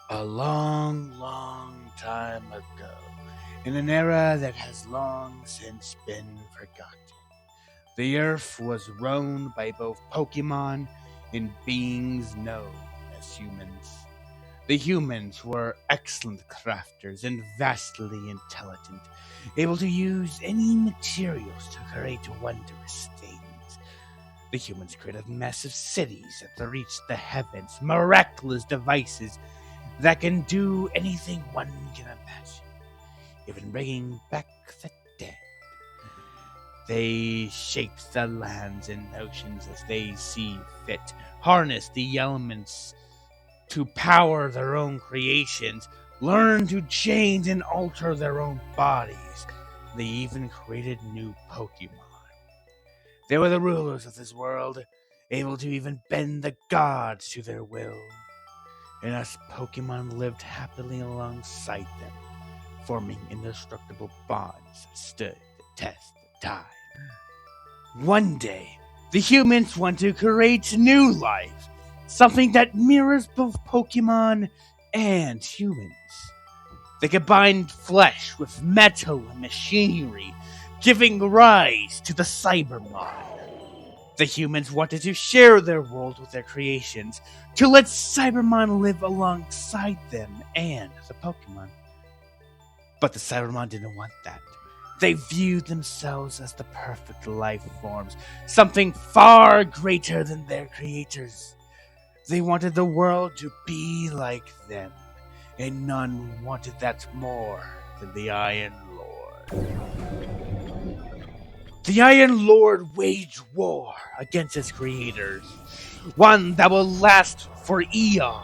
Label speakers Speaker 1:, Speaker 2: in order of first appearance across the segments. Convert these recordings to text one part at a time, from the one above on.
Speaker 1: A long, long time ago, in an era that has long since been forgotten, the Earth was roamed by both Pokémon and beings known as humans. The humans were excellent crafters and vastly intelligent, able to use any materials to create wondrous things. The humans created massive cities that reached the heavens, miraculous devices that can do anything one can imagine, even bringing back the dead. They shape the lands and oceans as they see fit, harness the elements to power their own creations, learn to change and alter their own bodies. They even created new Pokemon. They were the rulers of this world, able to even bend the gods to their will. And us Pokemon lived happily alongside them, forming indestructible bonds that stood the test of time. One day, the humans want to create new life, something that mirrors both Pokemon and humans. They combined flesh with metal and machinery, giving rise to the Cybermon. The humans wanted to share their world with their creations, to let Cybermon live alongside them and the Pokemon. But the Cybermon didn't want that. They viewed themselves as the perfect life forms, something far greater than their creators. They wanted the world to be like them, and none wanted that more than the Iron Lord. The Iron Lord waged war against his creators, one that will last for eons.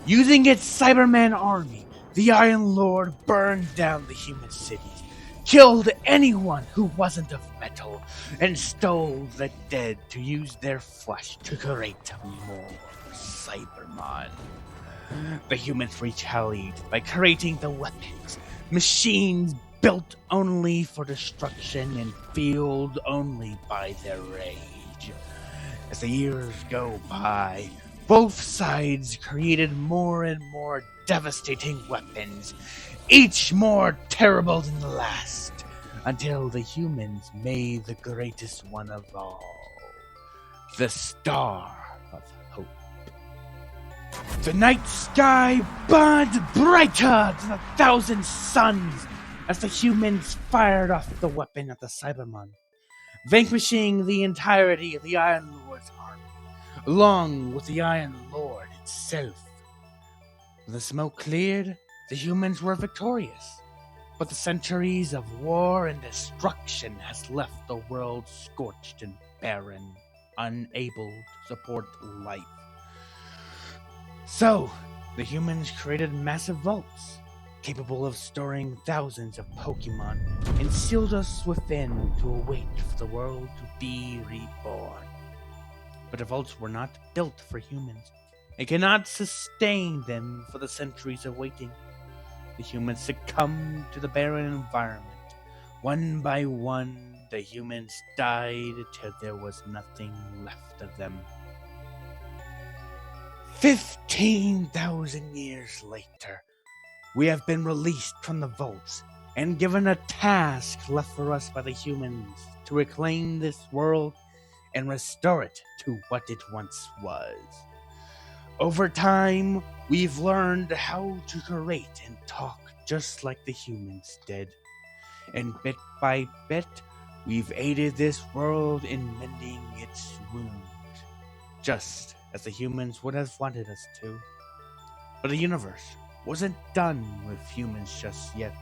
Speaker 1: Using its Cyberman army, the Iron Lord burned down the human cities, killed anyone who wasn't of metal, and stole the dead to use their flesh to create more Cybermon. The humans retaliated by creating the weapons, machines built only for destruction and fueled only by their rage. As the years go by, both sides created more and more devastating weapons, each more terrible than the last, until the humans made the greatest one of all, the Star of Hope. The night sky burned brighter than 1,000 suns as the humans fired off the weapon at the Cybermon, vanquishing the entirety of the Iron Lord's army, along with the Iron Lord itself. When the smoke cleared, the humans were victorious, but the centuries of war and destruction has left the world scorched and barren, unable to support life. So, the humans created massive vaults, capable of storing thousands of Pokemon, and sealed us within to await for the world to be reborn. But the vaults were not built for humans, and cannot sustain them for the centuries of waiting. The humans succumbed to the barren environment. One by one, the humans died till there was nothing left of them. 15,000 years later, we have been released from the vaults and given a task left for us by the humans to reclaim this world and restore it to what it once was. Over time, we've learned how to create and talk just like the humans did. And bit by bit, we've aided this world in mending its wounds, just as the humans would have wanted us to. But the universe wasn't done with humans just yet.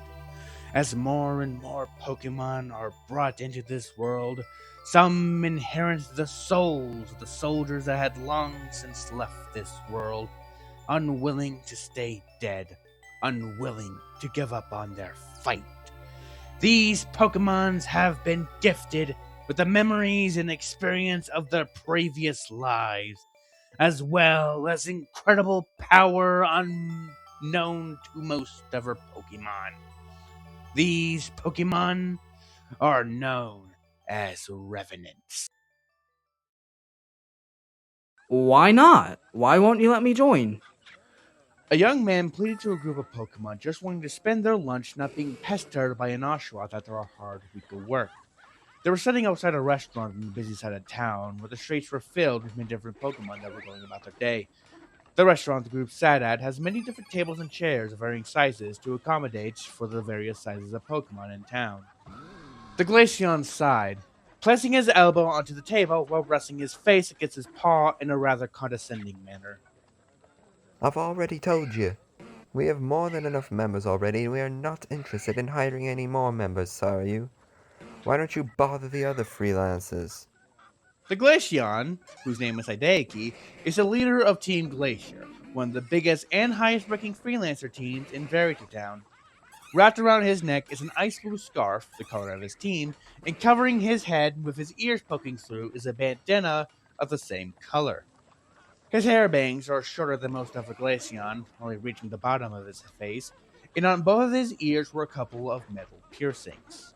Speaker 1: As more and more Pokemon are brought into this world, some inherit the souls of the soldiers that had long since left this world, unwilling to stay dead, unwilling to give up on their fight. These Pokemons have been gifted with the memories and experience of their previous lives, as well as incredible power unknown to most other Pokemon. These Pokemon are known as Revenants.
Speaker 2: Why not? Why won't you let me join?
Speaker 1: A young man pleaded to a group of Pokemon just wanting to spend their lunch not being pestered by an Oshawott after a hard week of work. They were sitting outside a restaurant on the busy side of town, where the streets were filled with many different Pokemon that were going about their day. The restaurant the group sat at has many different tables and chairs of varying sizes to accommodate for the various sizes of Pokemon in town. The Glaceon sighed, placing his elbow onto the table while resting his face against his paw in a rather condescending manner.
Speaker 2: I've already told you. We have more than enough members already, and we are not interested in hiring any more members, Sairyu. Why don't you bother the other freelancers?
Speaker 1: The Glaceon, whose name is Hideki, is the leader of Team Glacier, one of the biggest and highest ranking freelancer teams in Verity Town. Wrapped around his neck is an ice blue scarf, the color of his team, and covering his head with his ears poking through is a bandana of the same color. His hair bangs are shorter than most of the Glaceon, only reaching the bottom of his face, and on both of his ears were a couple of metal piercings.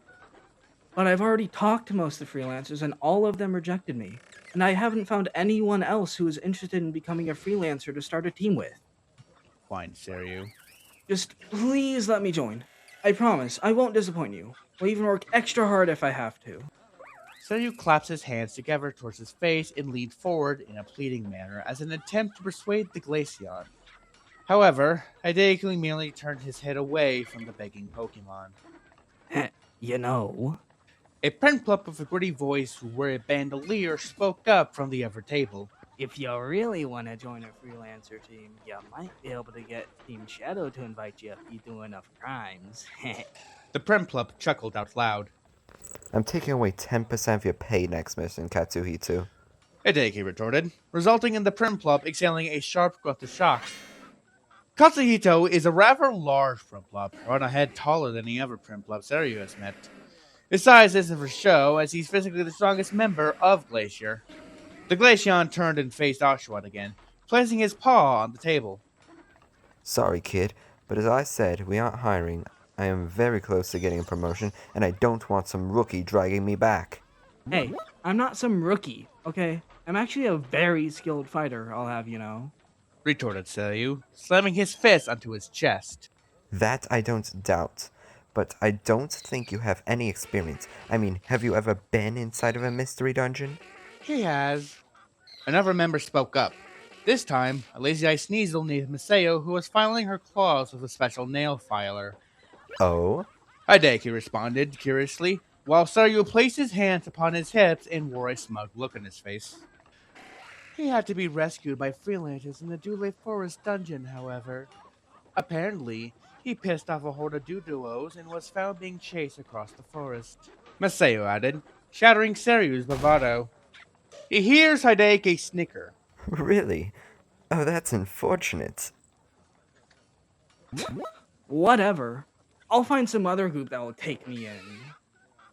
Speaker 3: But I've already talked to most of the freelancers and all of them rejected me. And I haven't found anyone else who is interested in becoming a freelancer to start a team with.
Speaker 1: Whined Sairyu.
Speaker 3: Just please let me join. I promise, I won't disappoint you. I'll even work extra hard if I have to.
Speaker 1: Sairyu claps his hands together towards his face and leaned forward in a pleading manner as an attempt to persuade the Glaceon. However, Hideki merely turned his head away from the begging Pokemon.
Speaker 3: You know.
Speaker 1: A Prinplup with a gritty voice who wore a bandolier spoke up from the other table.
Speaker 3: If you really want to join a freelancer team, you might be able to get Team Shadow to invite you if you do enough crimes.
Speaker 1: The Prinplup chuckled out loud.
Speaker 2: I'm taking away 10% of your pay next mission, Katsuhito.
Speaker 1: Hideki retorted, resulting in the Prinplup exhaling a sharp grunt of shock. Katsuhito is a rather large Prinplup, around a head taller than any other Prinplup Sairyu has met. His size isn't for show, as he's physically the strongest member of Glacier. The Glaceon turned and faced Oshawott again, placing his paw on the table.
Speaker 2: Sorry, kid, but as I said, we aren't hiring. I am very close to getting a promotion, and I don't want some rookie dragging me back.
Speaker 3: Hey, I'm not some rookie, okay? I'm actually a very skilled fighter, I'll have you know.
Speaker 1: Retorted Sairyu, slamming his fist onto his chest.
Speaker 2: That I don't doubt. But I don't think you have any experience. I mean, have you ever been inside of a mystery dungeon?
Speaker 1: He has. Another member spoke up. This time, a lazy-eyed Sneasel named Misao who was filing her claws with a special nail filer.
Speaker 2: Oh?
Speaker 1: Hideki responded, curiously, while Sairyu placed his hands upon his hips and wore a smug look on his face. He had to be rescued by freelancers in the Dule Forest dungeon, however. Apparently, he pissed off a horde of Duduos and was found being chased across the forest. Misao added, shattering Sairyu's bravado. He hears Hideki snicker.
Speaker 2: Really? Oh, that's unfortunate.
Speaker 3: Whatever. I'll find some other group that will take me in.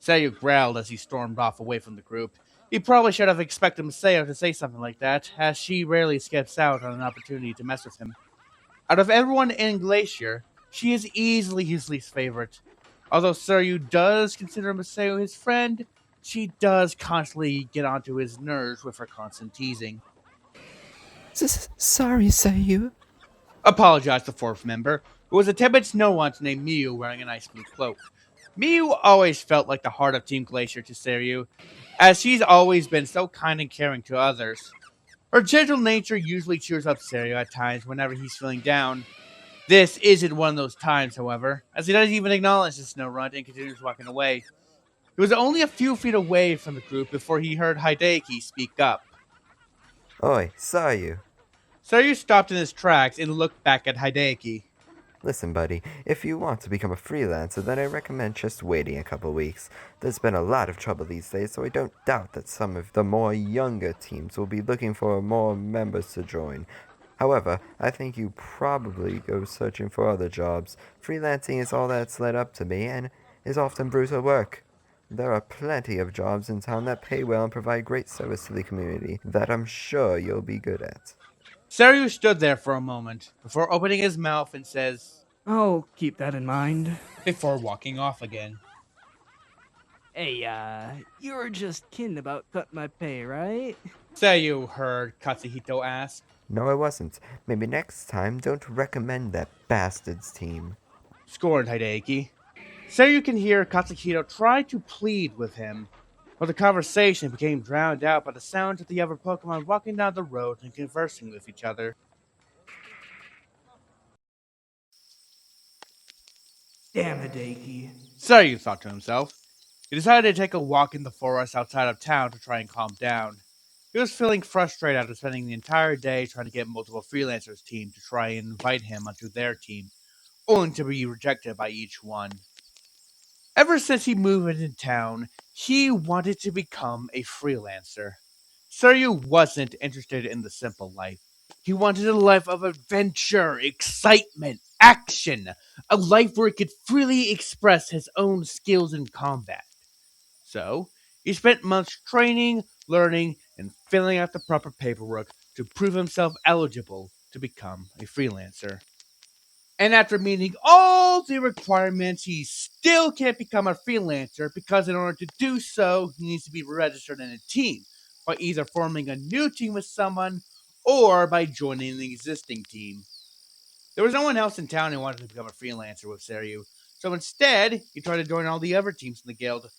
Speaker 1: Sairyu growled as he stormed off away from the group. He probably should have expected Misao to say something like that, as she rarely skips out on an opportunity to mess with him. Out of everyone in Glacier, she is easily his least favorite. Although Sairyu does consider Misao his friend, she does constantly get onto his nerves with her constant teasing.
Speaker 2: Sorry, Sairyu.
Speaker 1: Apologized the fourth member, who was a timid snowant named Miu wearing an ice blue cloak. Miu always felt like the heart of Team Glacier to Sairyu, as she's always been so kind and caring to others. Her gentle nature usually cheers up Sairyu at times whenever he's feeling down. This isn't one of those times, however, as he doesn't even acknowledge the snow runt and continues walking away. He was only a few feet away from the group before he heard Hideki speak up.
Speaker 2: Oi, Sairyu.
Speaker 1: Sairyu stopped in his tracks and looked back at Hideki.
Speaker 2: Listen, buddy, if you want to become a freelancer, then I recommend just waiting a couple weeks. There's been a lot of trouble these days, so I don't doubt that some of the more younger teams will be looking for more members to join. However, I think you probably go searching for other jobs. Freelancing is all that's led up to me, and is often brutal work. There are plenty of jobs in town that pay well and provide great service to the community that I'm sure you'll be good at.
Speaker 1: Sairyu stood there for a moment, before opening his mouth and says,
Speaker 3: I'll keep that in mind.
Speaker 1: before walking off again.
Speaker 3: Hey, you were just kidding about cutting my pay, right?
Speaker 1: Sairyu heard Katsuhito ask.
Speaker 2: No, I wasn't. Maybe next time don't recommend that bastard's team.
Speaker 1: scorned Hideki. Sairyu can hear Katsuhito try to plead with him, but the conversation became drowned out by the sound of the other Pokemon walking down the road and conversing with each other.
Speaker 3: Damn Hideki.
Speaker 1: Sairyu thought to himself. He decided to take a walk in the forest outside of town to try and calm down. He was feeling frustrated after spending the entire day trying to get multiple freelancers' team to try and invite him onto their team, only to be rejected by each one. Ever since he moved into town, he wanted to become a freelancer. Sairyu wasn't interested in the simple life. He wanted a life of adventure, excitement, action, a life where he could freely express his own skills in combat. So, he spent months training, learning, and filling out the proper paperwork to prove himself eligible to become a freelancer. And after meeting all the requirements, he still can't become a freelancer because in order to do so, he needs to be registered in a team by either forming a new team with someone or by joining the existing team. There was no one else in town who wanted to become a freelancer with Sairyu, so instead, he tried to join all the other teams in the guild,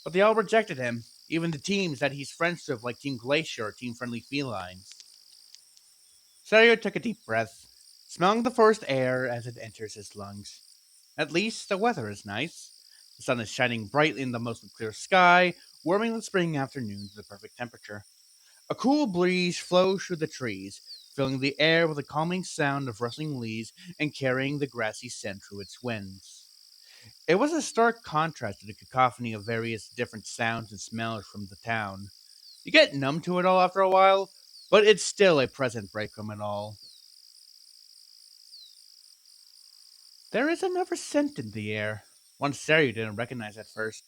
Speaker 1: but they all rejected him, even the teams that he's friends with, like Team Glacier or Team Friendly Felines. Sairyu took a deep breath, smelling the forest air as it enters his lungs. At least the weather is nice. The sun is shining brightly in the mostly clear sky, warming the spring afternoon to the perfect temperature. A cool breeze flows through the trees, filling the air with a calming sound of rustling leaves and carrying the grassy scent through its winds. It was a stark contrast to the cacophony of various different sounds and smells from the town. You get numb to it all after a while, but it's still a pleasant break from it all. There is another scent in the air, one Sairyu didn't recognize at first.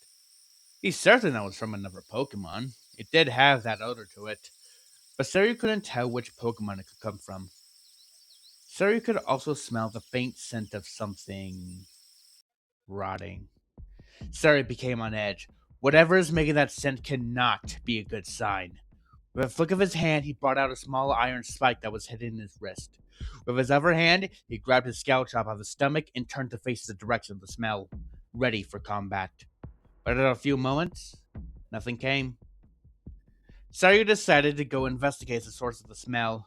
Speaker 1: He's certain that was from another Pokemon. It did have that odor to it, but Sairyu couldn't tell which Pokemon it could come from. Sairyu could also smell the faint scent of something rotting. Sairyu became on edge. Whatever is making that scent cannot be a good sign. With a flick of his hand, he brought out a small iron spike that was hidden in his wrist. With his other hand, he grabbed his scalchop of his stomach and turned to face the direction of the smell, ready for combat. But in a few moments, nothing came. Sairyu decided to go investigate the source of the smell.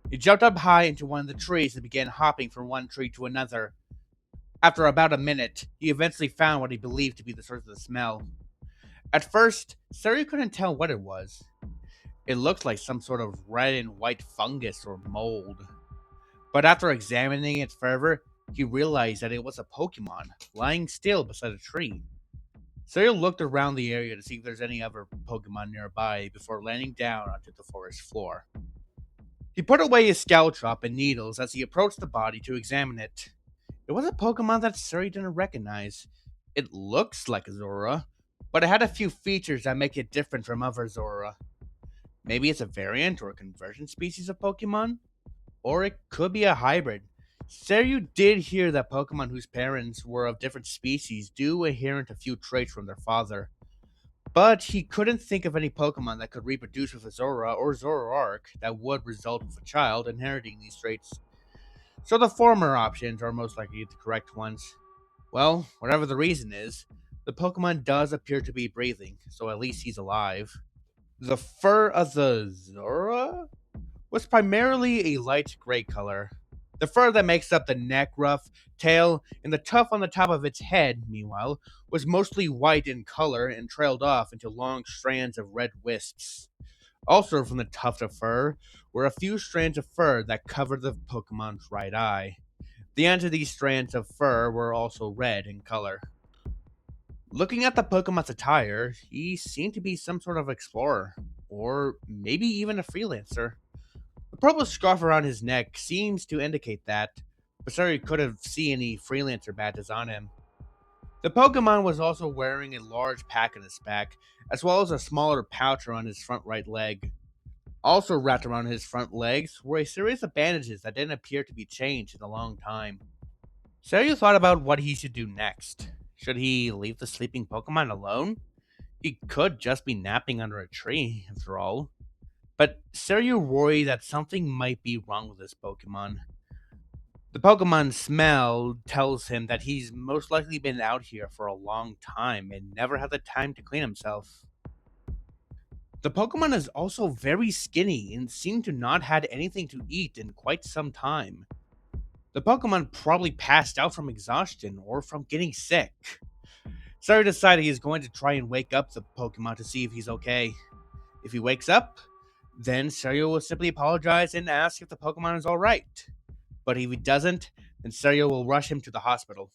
Speaker 1: He jumped up high into one of the trees and began hopping from one tree to another. After about a minute, he eventually found what he believed to be the source of the smell. At first, Sairyu couldn't tell what it was. It looked like some sort of red and white fungus or mold. But after examining it further, he realized that it was a Pokemon lying still beside a tree. Sairyu looked around the area to see if there's any other Pokemon nearby before landing down onto the forest floor. He put away his scalchop and needles as he approached the body to examine it. It was a Pokemon that Sairyu didn't recognize. It looks like a Zora, but it had a few features that make it different from other Zora. Maybe it's a variant or a conversion species of Pokemon? Or it could be a hybrid. Sairyu did hear that Pokemon whose parents were of different species do inherit a few traits from their father. But he couldn't think of any Pokemon that could reproduce with a Zora or Zoroark that would result with a child inheriting these traits. So the former options are most likely the correct ones. Well, whatever the reason is, the Pokemon does appear to be breathing, so at least he's alive. The fur of the Zora was primarily a light gray color. The fur that makes up the neck ruff, tail, and the tuft on the top of its head, meanwhile, was mostly white in color and trailed off into long strands of red wisps. Also from the tuft of fur were a few strands of fur that covered the Pokemon's right eye. The ends of these strands of fur were also red in color. Looking at the Pokemon's attire, he seemed to be some sort of explorer, or maybe even a freelancer. The purple scarf around his neck seems to indicate that, but Sairyu couldn't see any freelancer badges on him. The Pokemon was also wearing a large pack on his back, as well as a smaller pouch around his front right leg. Also wrapped around his front legs were a series of bandages that didn't appear to be changed in a long time. Sairyu thought about what he should do next. Should he leave the sleeping Pokemon alone? He could just be napping under a tree, after all. But Sairyu worried that something might be wrong with this Pokemon. The Pokemon smell tells him that he's most likely been out here for a long time and never had the time to clean himself. The Pokemon is also very skinny and seemed to not had anything to eat in quite some time. The Pokemon probably passed out from exhaustion or from getting sick. Sairyu decided he is going to try and wake up the Pokemon to see if he's okay. If he wakes up, then Sairyu will simply apologize and ask if the Pokemon is alright. But if he doesn't, then Sairyu will rush him to the hospital.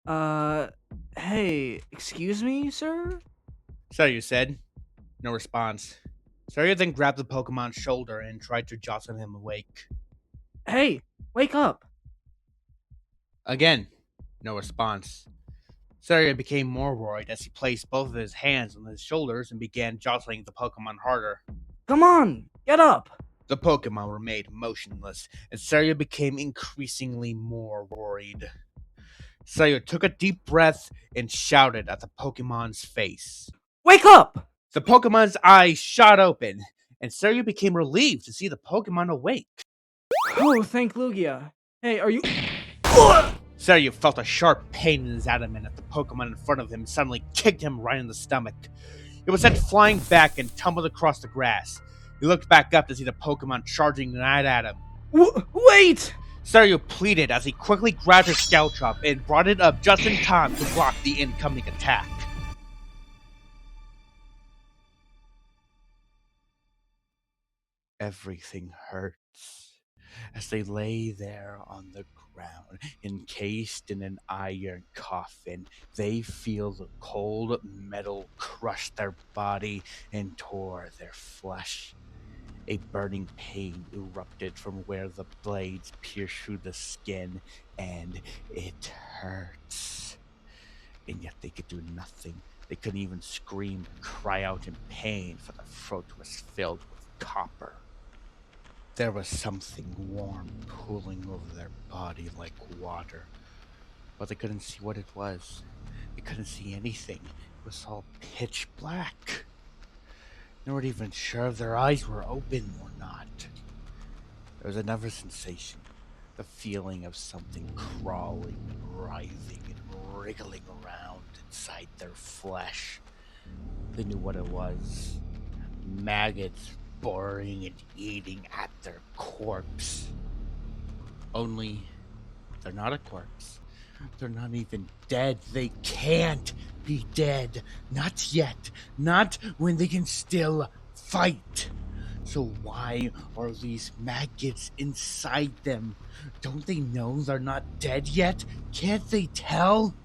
Speaker 3: Hey, excuse me, sir?
Speaker 1: Sairyu said. No response. Sairyu then grabbed the Pokemon's shoulder and tried to jostle him awake.
Speaker 3: Hey, wake up!
Speaker 1: Again, no response. Sairyu became more worried as he placed both of his hands on his shoulders and began jostling the Pokemon harder.
Speaker 3: Come on, get up!
Speaker 1: The Pokemon remained motionless, and Sairyu became increasingly more worried. Sairyu took a deep breath and shouted at the Pokemon's face.
Speaker 3: Wake up!
Speaker 1: The Pokemon's eyes shot open, and Sairyu became relieved to see the Pokemon awake.
Speaker 3: Oh, thank Lugia. Hey, are you...
Speaker 1: Sairyu felt a sharp pain in his abdomen as the Pokemon in front of him suddenly kicked him right in the stomach. It was sent flying back and tumbled across the grass. He looked back up to see the Pokemon charging right at him.
Speaker 3: Wait!
Speaker 1: Sairyu pleaded as he quickly grabbed his Scout Chop and brought it up just in time to block the incoming attack. Everything hurts as they lay there on the ground, encased in an iron coffin. They feel the cold metal crush their body and tore their flesh. A burning pain erupted from where the blades pierced through the skin, and it hurts. And yet they could do nothing. They couldn't even scream or cry out in pain, for the throat was filled with copper. There was something warm pooling over their body like water, but they couldn't see what it was. They couldn't see anything. It was all pitch black. They weren't even sure if their eyes were open or not. There was another sensation, the feeling of something crawling, writhing, and wriggling around inside their flesh. They knew what it was. Maggots boring and eating at their corpse. Only, they're not a corpse. They're not even dead. They can't be dead. Not yet. Not when they can still fight. So why are these maggots inside them? Don't they know they're not dead yet? Can't they tell?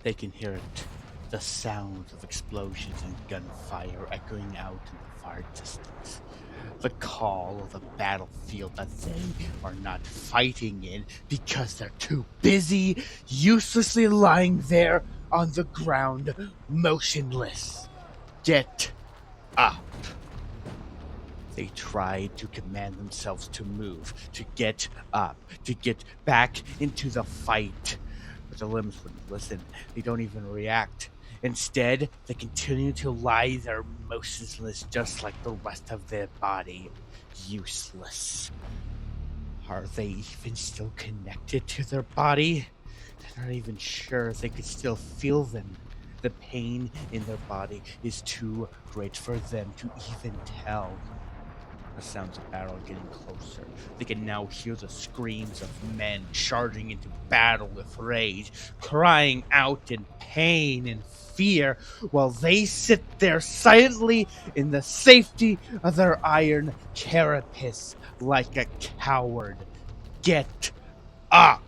Speaker 1: They can hear it. The sounds of explosions and gunfire echoing out in the far distance. The call of the battlefield that they are not fighting in because they're too busy, uselessly lying there on the ground, motionless. Get up. They tried to command themselves to move, to get up, to get back into the fight. But the limbs wouldn't listen. They don't even react. Instead, they continue to lie there motionless just like the rest of their body, useless. Are they even still connected to their body? They're not even sure if they could still feel them. The pain in their body is too great for them to even tell. The sounds of battle are getting closer. They can now hear the screams of men charging into battle with rage, crying out in pain and fear, while they sit there silently in the safety of their iron carapace like a coward. Get up!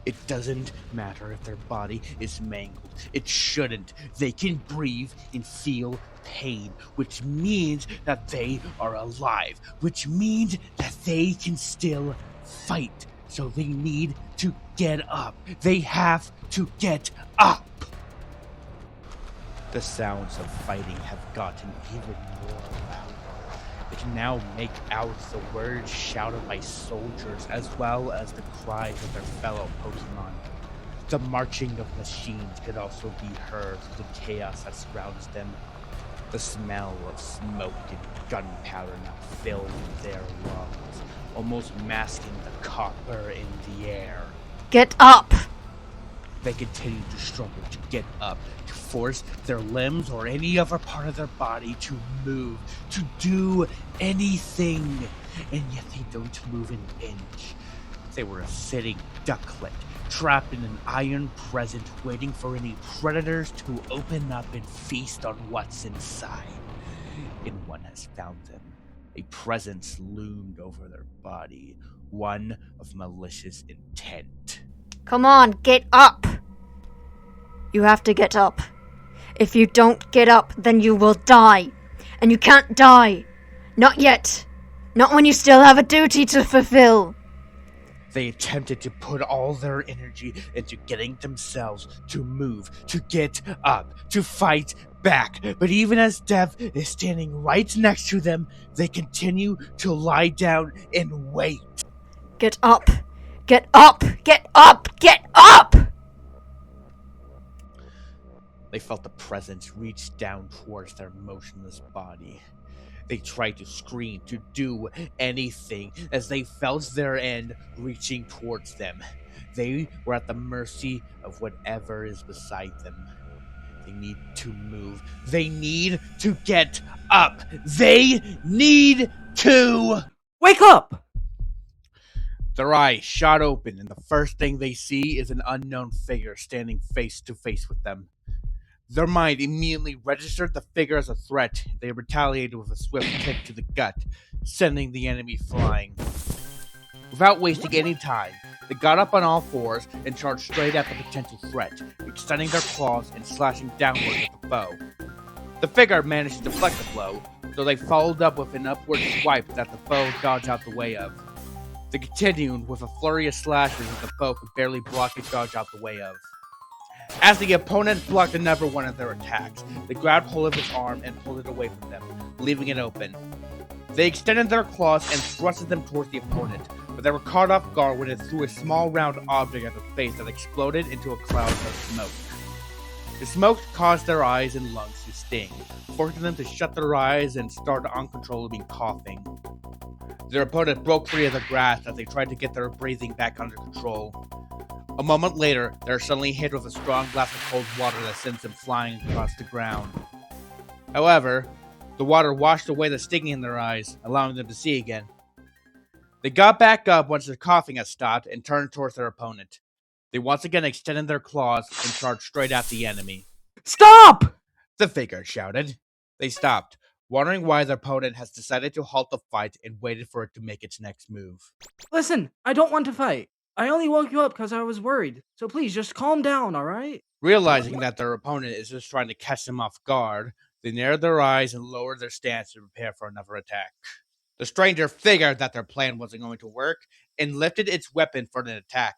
Speaker 1: It doesn't matter if their body is mangled. It shouldn't. They can breathe and feel pain, which means that they are alive, which means that they can still fight. So they need to get up. They have to get up. The sounds of fighting have gotten even more loud. They can now make out the words shouted by soldiers as well as the cries of their fellow Pokemon. The marching of machines could also be heard through the chaos that surrounds them. The smell of smoke and gunpowder now filled their lungs, almost masking the copper in the air.
Speaker 4: Get up!
Speaker 1: They continued to struggle to get up, to force their limbs or any other part of their body to move, to do anything, and yet they don't move an inch. They were a sitting ducklet, trapped in an iron present, waiting for any predators to open up and feast on what's inside. And one has found them. A presence loomed over their body, one of malicious intent.
Speaker 4: Come on, get up! You have to get up. If you don't get up, then you will die. And you can't die. Not yet. Not when you still have a duty to fulfill.
Speaker 1: They attempted to put all their energy into getting themselves to move, to get up, to fight back. But even as death is standing right next to them, they continue to lie down and wait.
Speaker 4: Get up! Get up! Get up! Get up!
Speaker 1: They felt the presence reach down towards their motionless body. They tried to scream, to do anything, as they felt their end reaching towards them. They were at the mercy of whatever is beside them. They need to move. They need to get up. They need to...
Speaker 3: Wake up!
Speaker 1: Their eyes shot open, and the first thing they see is an unknown figure standing face to face with them. Their mind immediately registered the figure as a threat. They retaliated with a swift kick to the gut, sending the enemy flying. Without wasting any time, they got up on all fours and charged straight at the potential threat, extending their claws and slashing downward at the foe. The figure managed to deflect the blow, so they followed up with an upward swipe that the foe dodged out the way of. They continued with a flurry of slashes that the foe could barely block and dodge out the way of. As the opponent blocked another one of their attacks, they grabbed hold of his arm and pulled it away from them, leaving it open. They extended their claws and thrusted them towards the opponent, but they were caught off guard when it threw a small round object at their face that exploded into a cloud of smoke. The smoke caused their eyes and lungs to sting, forcing them to shut their eyes and start uncontrollably coughing. Their opponent broke free of the grasp as they tried to get their breathing back under control. A moment later, they are suddenly hit with a strong blast of cold water that sends them flying across the ground. However, the water washed away the stinging in their eyes, allowing them to see again. They got back up once their coughing had stopped and turned towards their opponent. They once again extended their claws and charged straight at the enemy.
Speaker 3: Stop!
Speaker 1: The figure shouted. They stopped, wondering why their opponent has decided to halt the fight and waited for it to make its next move.
Speaker 3: Listen, I don't want to fight. I only woke you up because I was worried. So please, just calm down, alright?
Speaker 1: Realizing that their opponent is just trying to catch them off guard, they narrowed their eyes and lowered their stance to prepare for another attack. The stranger figured that their plan wasn't going to work and lifted its weapon for an attack.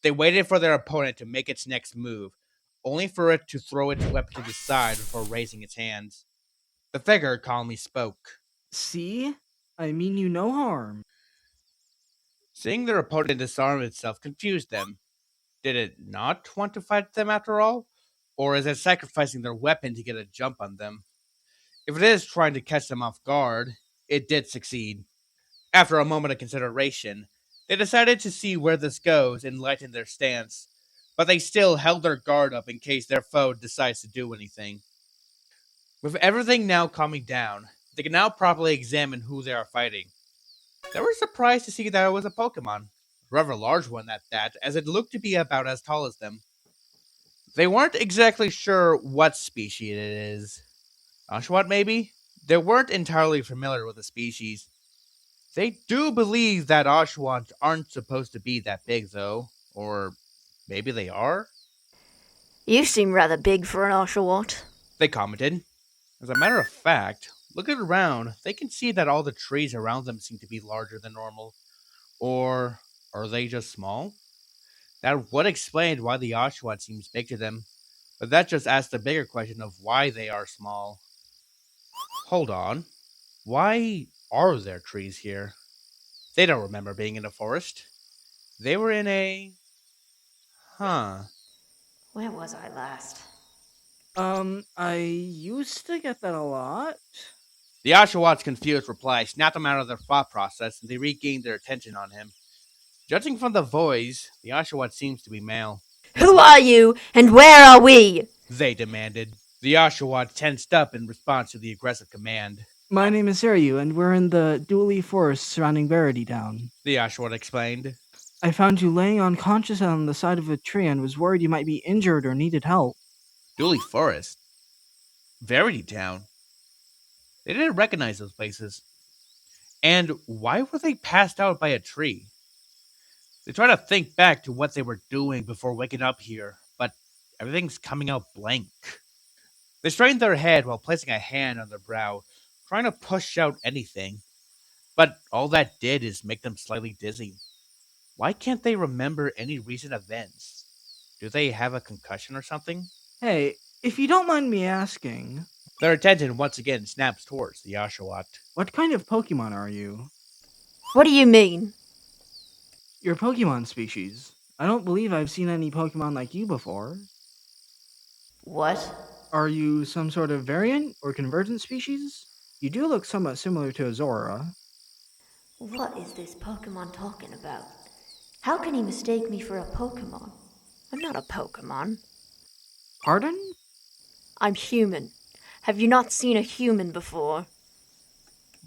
Speaker 1: They waited for their opponent to make its next move, only for it to throw its weapon to the side before raising its hands. The figure calmly spoke.
Speaker 3: See? I mean you no harm.
Speaker 1: Seeing their opponent disarm itself confused them. Did it not want to fight them after all? Or is it sacrificing their weapon to get a jump on them? If it is trying to catch them off guard, it did succeed. After a moment of consideration, they decided to see where this goes and lighten their stance, but they still held their guard up in case their foe decides to do anything. With everything now calming down, they can now properly examine who they are fighting. They were surprised to see that it was a Pokémon, a rather large one at that, as it looked to be about as tall as them. They weren't exactly sure what species it is. Oshawott, maybe? They weren't entirely familiar with the species. They do believe that Oshawott aren't supposed to be that big, though. Or maybe they are?
Speaker 4: You seem rather big for an Oshawott.
Speaker 1: They commented. As a matter of fact, looking around, they can see that all the trees around them seem to be larger than normal. Or are they just small? That would explain why the Oshawott seems big to them, but that just asks the bigger question of why they are small. Hold on. Why are there trees here? They don't remember being in a forest. They were in a...
Speaker 4: Where was I last?
Speaker 3: I used to get that a lot.
Speaker 1: The Oshawot's confused reply snapped them out of their thought process, and they regained their attention on him. Judging from the voice, the Oshawott seems to be male.
Speaker 4: Who are you, and where are we?
Speaker 1: They demanded. The Oshawott tensed up in response to the aggressive command.
Speaker 3: My name is Sairyu, and we're in the Dooley Forest surrounding Verity Town.
Speaker 1: The Oshawott explained.
Speaker 3: I found you laying unconscious on the side of a tree and was worried you might be injured or needed help.
Speaker 1: Dooley Forest? Verity Town? They didn't recognize those places. And why were they passed out by a tree? They try to think back to what they were doing before waking up here, but everything's coming out blank. They strained their head while placing a hand on their brow, trying to push out anything. But all that did is make them slightly dizzy. Why can't they remember any recent events? Do they have a concussion or something?
Speaker 3: Hey, if you don't mind me asking,
Speaker 1: Their attention once again snaps towards the Oshawott.
Speaker 3: what kind of Pokemon are you?
Speaker 4: What do you mean?
Speaker 3: Your Pokemon species. I don't believe I've seen any Pokemon like you before.
Speaker 4: What?
Speaker 3: Are you some sort of variant or convergent species? You do look somewhat similar to a Zora.
Speaker 4: What is this Pokemon talking about? How can he mistake me for a Pokemon? I'm not a Pokemon.
Speaker 3: Pardon?
Speaker 4: I'm human. Have you not seen a human before?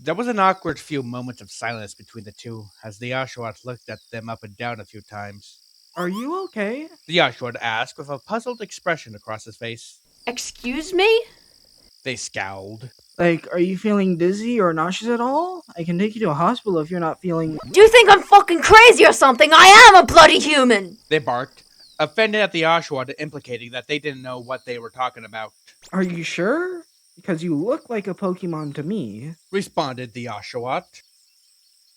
Speaker 1: There was an awkward few moments of silence between the two as the Oshawott looked at them up and down a few times.
Speaker 3: Are you okay?
Speaker 1: The Oshawott asked with a puzzled expression across his face.
Speaker 4: Excuse me?
Speaker 1: They scowled.
Speaker 3: Like, are you feeling dizzy or nauseous at all? I can take you to a hospital if you're not feeling...
Speaker 4: Do you think I'm fucking crazy or something? I am a bloody human!
Speaker 1: They barked, offended at the Oshawott implicating that they didn't know what they were talking about.
Speaker 3: Are you sure? Because you look like a Pokemon to me.
Speaker 1: Responded the Oshawott.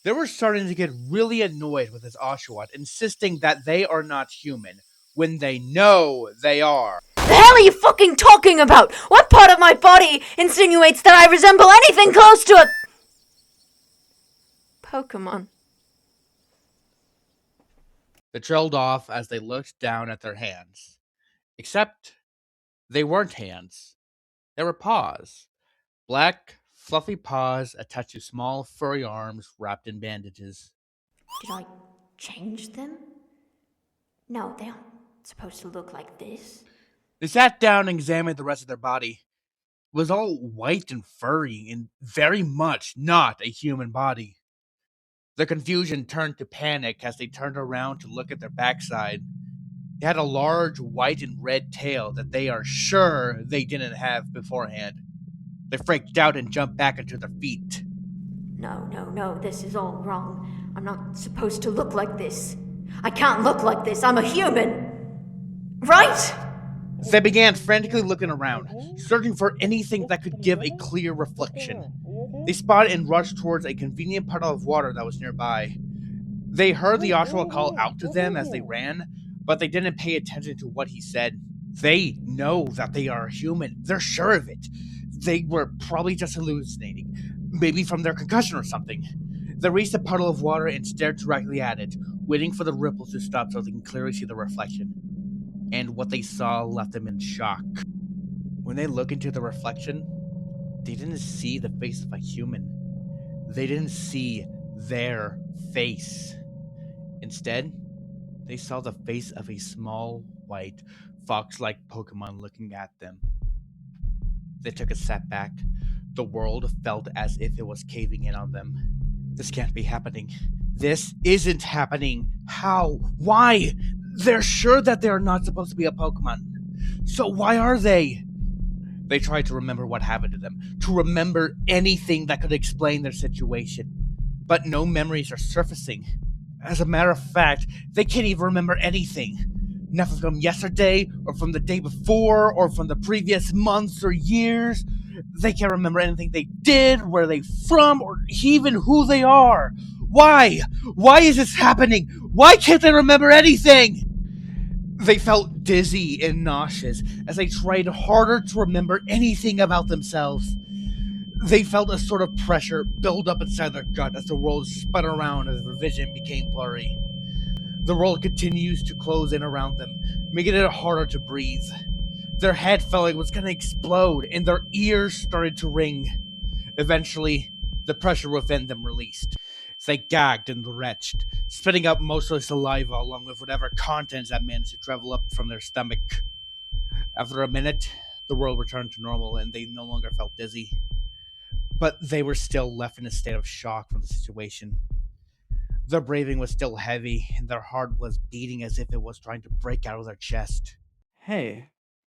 Speaker 1: They were starting to get really annoyed with this Oshawott, insisting that they are not human, when they know they are.
Speaker 4: The hell are you fucking talking about? What part of my body insinuates that I resemble anything close to a... Pokemon?
Speaker 1: They trailed off as they looked down at their hands. Except, they weren't hands. They were paws. Black, fluffy paws attached to small, furry arms wrapped in bandages.
Speaker 4: Did I change them? No, they aren't supposed to look like this.
Speaker 1: They sat down and examined the rest of their body. It was all white and furry and very much not a human body. Their confusion turned to panic as they turned around to look at their backside. They had a large white and red tail that they are sure they didn't have beforehand. They freaked out and jumped back into their feet.
Speaker 4: No, this is all wrong. I'm not supposed to look like this. I can't look like this. I'm a human. Right?
Speaker 1: They began frantically looking around, searching for anything that could give a clear reflection. They spotted and rushed towards a convenient puddle of water that was nearby. They heard the Oshawott call out to them as they ran, but they didn't pay attention to what he said. They know that they are human. They're sure of it. They were probably just hallucinating, maybe from their concussion or something. They reached the puddle of water and stared directly at it, waiting for the ripples to stop so they can clearly see the reflection. And what they saw left them in shock. When they looked into the reflection, they didn't see the face of a human. They didn't see their face. Instead, they saw the face of a small, white, fox-like Pokemon looking at them. They took a step back. The world felt as if it was caving in on them. This can't be happening. This isn't happening. How? Why? They're sure that they are not supposed to be a Pokemon. So why are they? They tried to remember what happened to them, to remember anything that could explain their situation. But no memories are surfacing. As a matter of fact, they can't even remember anything. Nothing from yesterday, or from the day before, or from the previous months or years. They can't remember anything they did, where they're from, or even who they are. Why? Why is this happening? Why can't they remember anything? They felt dizzy and nauseous as they tried harder to remember anything about themselves. They felt a sort of pressure build up inside their gut as the world spun around as their vision became blurry. The world continues to close in around them, making it harder to breathe. Their head felt like it was gonna explode, and their ears started to ring. Eventually, the pressure within them released. They gagged and retched, spitting out most of the saliva along with whatever contents that managed to travel up from their stomach. After a minute, the world returned to normal and they no longer felt dizzy. But they were still left in a state of shock from the situation. Their breathing was still heavy, and their heart was beating as if it was trying to break out of their chest.
Speaker 3: Hey,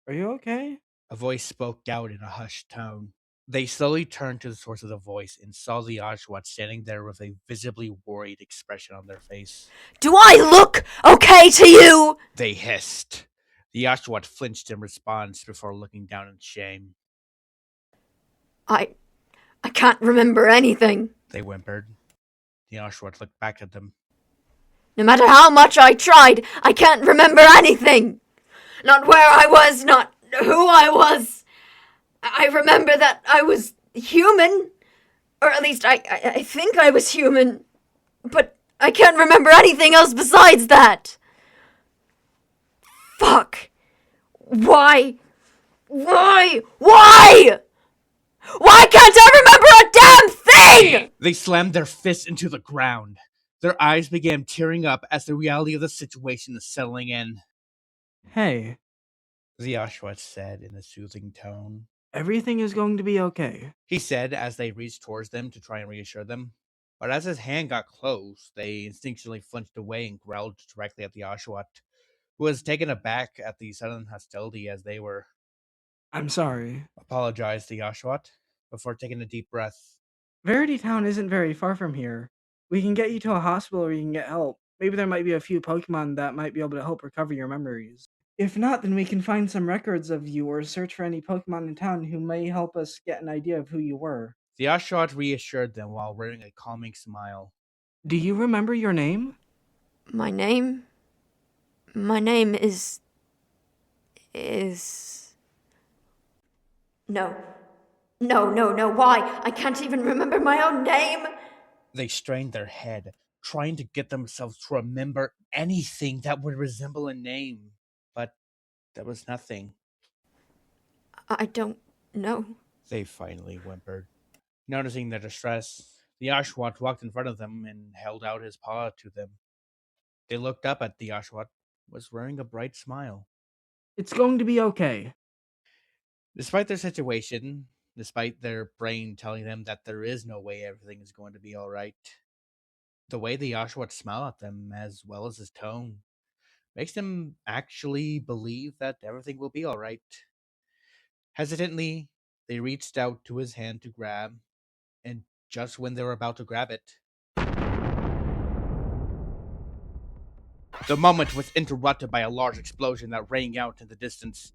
Speaker 3: are you okay?
Speaker 1: A voice spoke out in a hushed tone. They slowly turned to the source of the voice and saw the Oshawott standing there with a visibly worried expression on their face.
Speaker 4: Do I look okay to you?
Speaker 1: They hissed. The Oshawott flinched in response before looking down in shame.
Speaker 4: I can't remember anything.
Speaker 1: They whimpered. The Oshawott looked back at them.
Speaker 4: No matter how much I tried, I can't remember anything. Not where I was, not who I was. I remember that I was human. Or at least I think I was human. But I can't remember anything else besides that. Fuck. Why? Why can't I remember a damn thing?
Speaker 1: They slammed their fists into the ground. Their eyes began tearing up as the reality of the situation is settling in.
Speaker 3: Hey,
Speaker 1: The Oshawott said in a soothing tone.
Speaker 3: everything is going to be okay.
Speaker 1: He said as they reached towards them to try and reassure them. But as his hand got close, they instinctually flinched away and growled directly at the Oshawott, who was taken aback at the sudden hostility as they were.
Speaker 3: I'm sorry.
Speaker 1: Apologized the Oshawott before taking a deep breath.
Speaker 3: Verity Town isn't very far from here. We can get you to a hospital where you can get help. Maybe there might be a few Pokemon that might be able to help recover your memories. If not, then we can find some records of you or search for any Pokemon in town who may help us get an idea of who you were.
Speaker 1: The Oshawott reassured them while wearing a calming smile.
Speaker 3: Do you remember your name?
Speaker 4: My name is... No, why? I can't even remember my own name.
Speaker 1: They strained their head, trying to get themselves to remember anything that would resemble a name. But there was nothing.
Speaker 4: I don't know.
Speaker 1: They finally whimpered. Noticing their distress, the Oshawott walked in front of them and held out his paw to them. They looked up at the Oshawott, who was wearing a bright smile.
Speaker 3: It's going to be okay.
Speaker 1: Despite their situation, despite their brain telling them that there is no way everything is going to be alright, the way the Oshawott smiled at them, as well as his tone, makes them actually believe that everything will be alright. Hesitantly, they reached out to his hand to grab, and just when they were about to grab it, the moment was interrupted by a large explosion that rang out in the distance.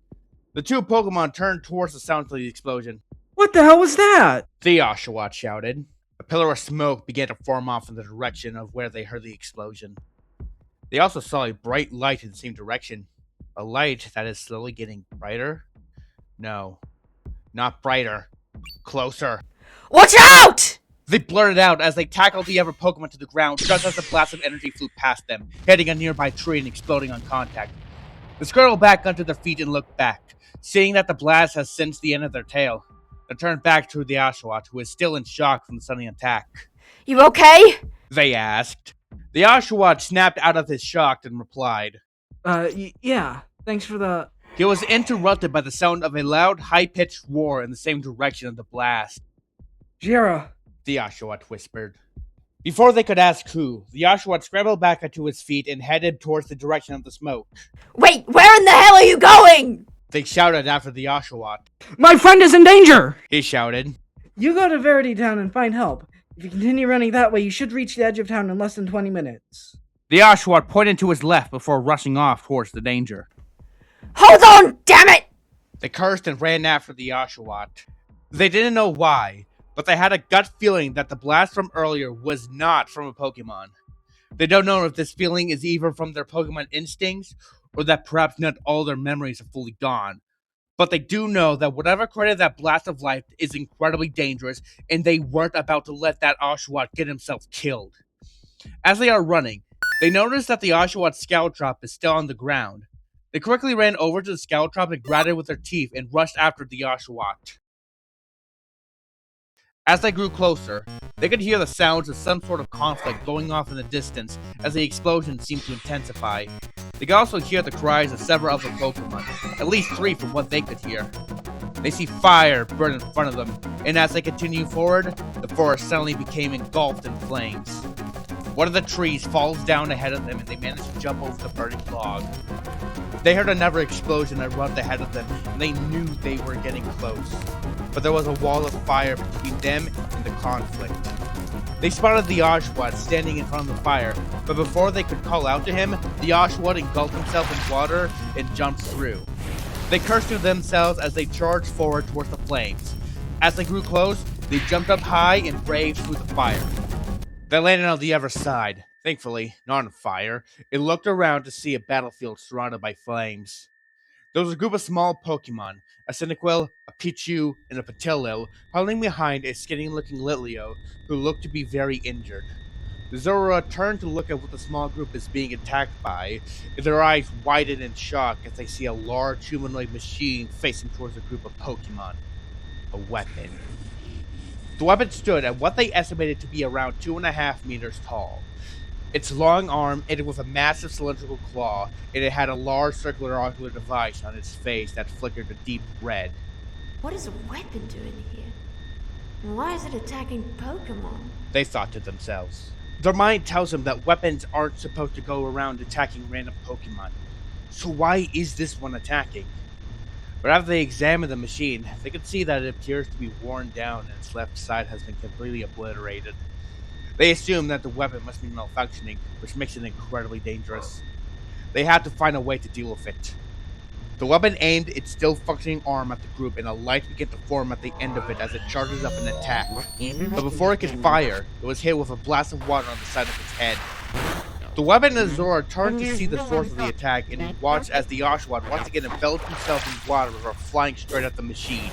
Speaker 1: The two Pokemon turned towards the sounds of the explosion.
Speaker 3: What the hell was that?
Speaker 1: The Oshawott shouted. A pillar of smoke began to form off in the direction of where they heard the explosion. They also saw a bright light in the same direction. A light that is slowly getting brighter? No, not brighter. Closer.
Speaker 4: Watch out!
Speaker 1: They blurted out as they tackled the other Pokemon to the ground just as a blast of energy flew past them, hitting a nearby tree and exploding on contact. They scuttled back onto their feet and looked back, seeing that the blast has since the end of their tail. They turned back to the Oshawott, who is still in shock from the sudden attack.
Speaker 4: You okay?
Speaker 1: They asked. The Oshawott snapped out of his shock and replied.
Speaker 3: Yeah. Thanks for the...
Speaker 1: He was interrupted by the sound of a loud, high-pitched roar in the same direction of the blast.
Speaker 3: Jira.
Speaker 1: The Oshawott whispered. Before they could ask who, the Oshawott scrambled back onto his feet and headed towards the direction of the smoke.
Speaker 4: Wait, where in the hell are you going?
Speaker 1: They shouted after the Oshawott.
Speaker 3: My friend is in danger!
Speaker 1: He shouted.
Speaker 3: You go to Verity Town and find help. If you continue running that way, you should reach the edge of town in less than 20 minutes.
Speaker 1: The Oshawott pointed to his left before rushing off towards the danger.
Speaker 4: Hold on, damn it!
Speaker 1: They cursed and ran after the Oshawott. They didn't know why, but they had a gut feeling that the blast from earlier was not from a Pokemon. They don't know if this feeling is either from their Pokemon instincts or that perhaps not all their memories are fully gone. But they do know that whatever created that blast of life is incredibly dangerous, and they weren't about to let that Oshawott get himself killed. As they are running, they notice that the Oshawott scout drop is still on the ground. They quickly ran over to the scout trap and grabbed it with their teeth and rushed after the Oshawott. As they grew closer, they could hear the sounds of some sort of conflict going off in the distance as the explosion seemed to intensify. They could also hear the cries of several other Pokemon, at least 3 from what they could hear. They see fire burn in front of them, and as they continue forward, the forest suddenly became engulfed in flames. One of the trees falls down ahead of them and they manage to jump over the burning log. They heard another explosion that erupted ahead of them, and they knew they were getting close. But there was a wall of fire between them and the conflict. They spotted the Oshawott standing in front of the fire, but before they could call out to him, the Oshawott engulfed himself in water and jumped through. They cursed to themselves as they charged forward towards the flames. As they grew close, they jumped up high and braved through the fire. They landed on the other side. Thankfully, not on fire. It looked around to see a battlefield surrounded by flames. There was a group of small Pokemon, a Cyndaquil, a Pichu, and a Petilil, huddling behind a skinny-looking Litleo, who looked to be very injured. The Zorua turned to look at what the small group is being attacked by, and their eyes widen in shock as they see a large humanoid machine facing towards a group of Pokemon. A weapon. The weapon stood at what they estimated to be around 2.5 meters tall. Its long arm ended with a massive cylindrical claw, and it had a large circular ocular device on its face that flickered a deep red.
Speaker 4: What is a weapon doing here? And why is it attacking Pokemon?
Speaker 1: They thought to themselves. Their mind tells them that weapons aren't supposed to go around attacking random Pokemon. So why is this one attacking? But after they examined the machine, they could see that it appears to be worn down and its left side has been completely obliterated. They assume that the weapon must be malfunctioning, which makes it incredibly dangerous. They had to find a way to deal with it. The weapon aimed its still functioning arm at the group, and a light began to form at the end of it as it charges up an attack. But before it could fire, it was hit with a blast of water on the side of its head. The weapon and Zora turned to see the source of the attack and watched as the Oshawott once again enveloped himself in water before flying straight at the machine.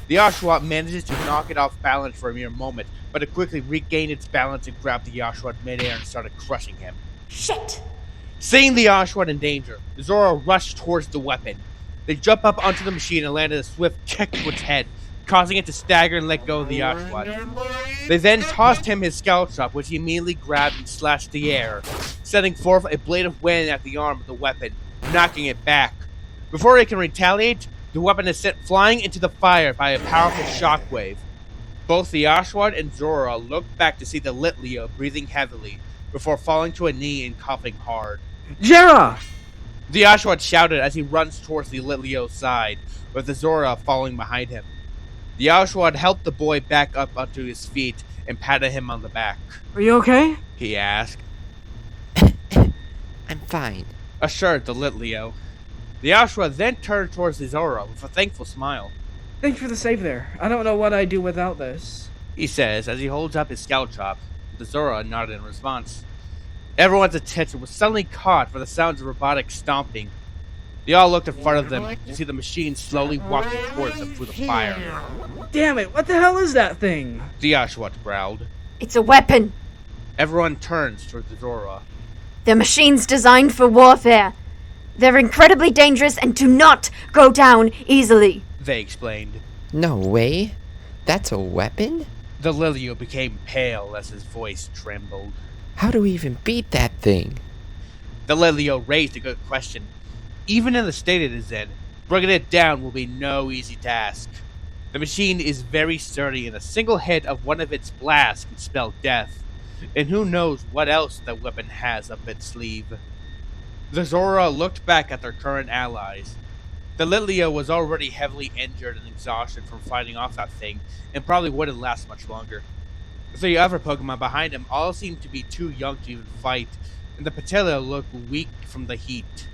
Speaker 1: The Oshawott manages to knock it off balance for a mere moment, but it quickly regained its balance and grabbed the Oshawott midair and started crushing him.
Speaker 4: Shit!
Speaker 1: Seeing the Oshawott in danger, Zora rushed towards the weapon. They jump up onto the machine and landed a swift kick to its head, causing it to stagger and let go of the Oshawott. They then tossed him his Scalchop, which he immediately grabbed and slashed the air, sending forth a blade of wind at the arm of the weapon, knocking it back. Before it can retaliate, the weapon is sent flying into the fire by a powerful shockwave. Both the Oshawott and Zora looked back to see the Litleo breathing heavily, before falling to a knee and coughing hard.
Speaker 3: Jera!
Speaker 1: The Oshawott shouted as he runs towards the Litleo's side, with the Zora following behind him. The Oshawott helped the boy back up onto his feet and patted him on the back.
Speaker 3: Are you okay?
Speaker 1: He asked.
Speaker 2: I'm fine.
Speaker 1: Assured the Litleo. The Oshawott then turned towards the Zora with a thankful smile.
Speaker 3: Thanks for the save there. I don't know what I'd do without this.
Speaker 1: He says as he holds up his Scalchop. The Zora nodded in response. Everyone's attention was suddenly caught by the sounds of robotic stomping. They all looked in front of them to see the machine slowly walking towards them through the fire.
Speaker 3: Damn it, what the hell is that thing?
Speaker 1: The Oshawott growled.
Speaker 4: It's a weapon.
Speaker 1: Everyone turns towards the Zora.
Speaker 4: They're machines designed for warfare. They're incredibly dangerous and do not go down easily.
Speaker 1: They explained.
Speaker 2: No way. That's a weapon?
Speaker 1: The Litleo became pale as his voice trembled.
Speaker 2: How do we even beat that thing?
Speaker 1: The Litleo raised a good question. Even in the state it is in, bringing it down will be no easy task. The machine is very sturdy, and a single hit of one of its blasts can spell death. And who knows what else that weapon has up its sleeve. The Zora looked back at their current allies. The Litleo was already heavily injured and exhausted from fighting off that thing, and probably wouldn't last much longer. The 3 other Pokemon behind him all seemed to be too young to even fight, and the Petilil looked weak from the heat.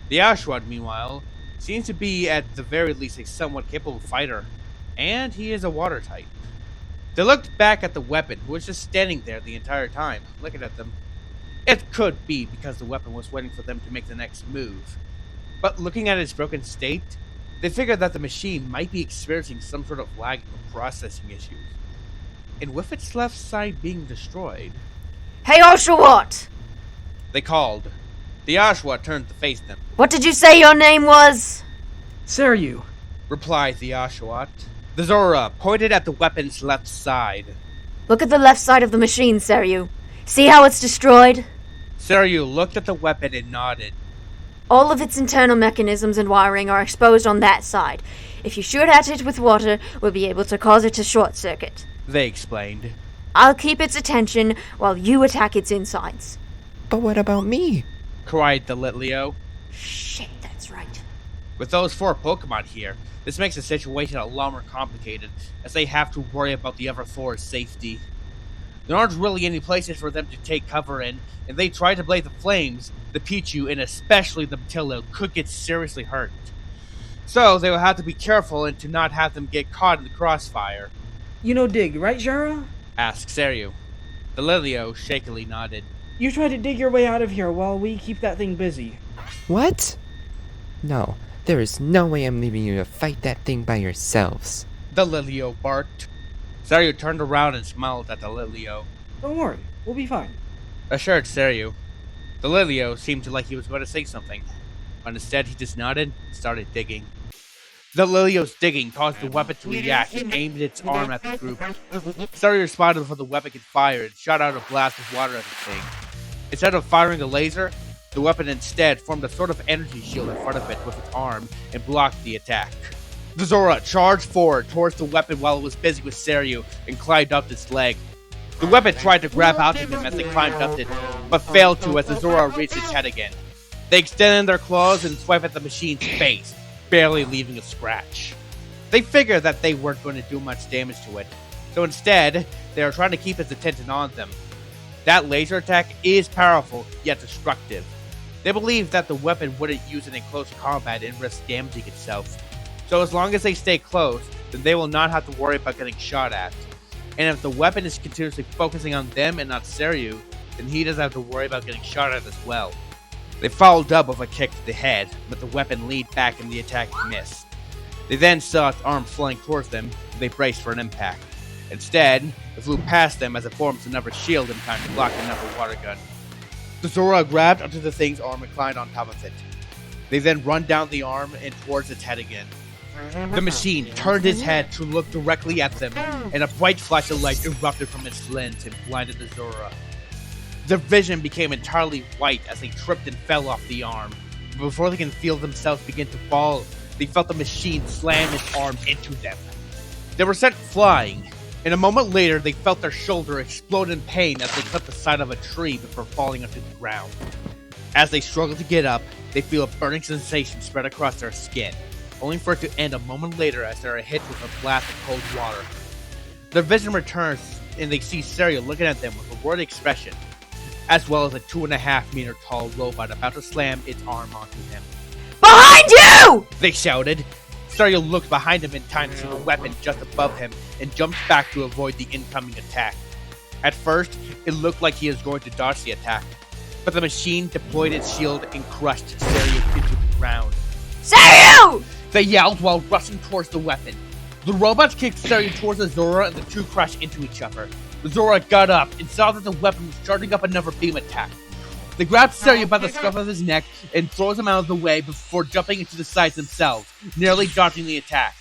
Speaker 1: The Oshawott, meanwhile, seems to be at the very least a somewhat capable fighter, and he is a water type. They looked back at the weapon, who was just standing there the entire time, looking at them. It could be because the weapon was waiting for them to make the next move. But looking at its broken state, they figured that the machine might be experiencing some sort of lag or processing issues. And with its left side being destroyed...
Speaker 4: Hey, Oshawott!
Speaker 1: They called. The Ashwa turned to face them.
Speaker 4: What did you say your name was?
Speaker 3: Sairyu.
Speaker 1: Replied the Ashwat. The Zora pointed at the weapon's left side.
Speaker 4: Look at the left side of the machine, Sairyu. See how it's destroyed?
Speaker 1: Sairyu looked at the weapon and nodded.
Speaker 4: All of its internal mechanisms and wiring are exposed on that side. If you shoot at it with water, we'll be able to cause it to short circuit.
Speaker 1: They explained.
Speaker 4: I'll keep its attention while you attack its insides.
Speaker 2: But what about me?
Speaker 1: Cried the Litleo.
Speaker 4: Shit, that's right.
Speaker 1: With those 4 Pokemon here, this makes the situation a lot more complicated, as they have to worry about the other 4's safety. There aren't really any places for them to take cover in, and they try to blaze the flames, the Pichu and especially the Matilda could get seriously hurt. So they will have to be careful and to not have them get caught in the crossfire.
Speaker 3: You know dig, right, Jara?
Speaker 1: Asked Sairyu. The Litleo shakily nodded.
Speaker 3: You try to dig your way out of here while we keep that thing busy.
Speaker 5: What? No, there is no way I'm leaving you to fight that thing by yourselves.
Speaker 1: The Litleo barked. Sairyu turned around and smiled at the Litleo.
Speaker 3: Don't worry, we'll be fine.
Speaker 1: Assured Sairyu. The Litleo seemed to like he was going to say something, but instead he just nodded and started digging. The Lilio's digging caused the weapon to react and aimed its arm at the group. Sairyu responded before the weapon could fire and shot out a blast of water at the thing. Instead of firing a laser, the weapon instead formed a sort of energy shield in front of it with its arm and blocked the attack. The Zora charged forward towards the weapon while it was busy with Sairyu and climbed up its leg. The weapon tried to grab onto them as they climbed up it, but failed to as the Zora reached its head again. They extended their claws and swiped at the machine's face, barely leaving a scratch. They figured that they weren't going to do much damage to it, so instead, they are trying to keep its attention on them. That laser attack is powerful, yet destructive. They believe that the weapon wouldn't use it in close combat and risk damaging itself. So as long as they stay close, then they will not have to worry about getting shot at. And if the weapon is continuously focusing on them and not Sairyu, then he doesn't have to worry about getting shot at as well. They followed up with a kick to the head, but the weapon leaned back and the attack missed. They then saw its arm flying towards them, and they braced for an impact. Instead, it flew past them as it forms another shield in time to block another water gun. The Zora grabbed onto the thing's arm and climbed on top of it. They then run down the arm and towards its head again. The machine turned its head to look directly at them, and a bright flash of light erupted from its lens and blinded the Zora. Their vision became entirely white as they tripped and fell off the arm. But before they can feel themselves begin to fall, they felt the machine slam its arm into them. They were sent flying, and a moment later they felt their shoulder explode in pain as they cut the side of a tree before falling onto the ground. As they struggle to get up, they feel a burning sensation spread across their skin, only for it to end a moment later as they are hit with a blast of cold water. Their vision returns, and they see Sairyu looking at them with a worried expression, as well as a 2.5 meter tall robot about to slam its arm onto him.
Speaker 4: Behind you!
Speaker 1: They shouted. Sairyu looked behind him in time to see the weapon just above him and jumped back to avoid the incoming attack. At first, it looked like he was going to dodge the attack, but the machine deployed its shield and crushed Sairyu into the ground.
Speaker 4: Sairyu!
Speaker 1: They yelled while rushing towards the weapon. The robots kicked Sairyu towards the Zora and the two crashed into each other. The Zora got up and saw that the weapon was charging up another beam attack. They grabbed Sairyu by the scruff of his neck and throws him out of the way before jumping into the sides themselves, nearly dodging the attack.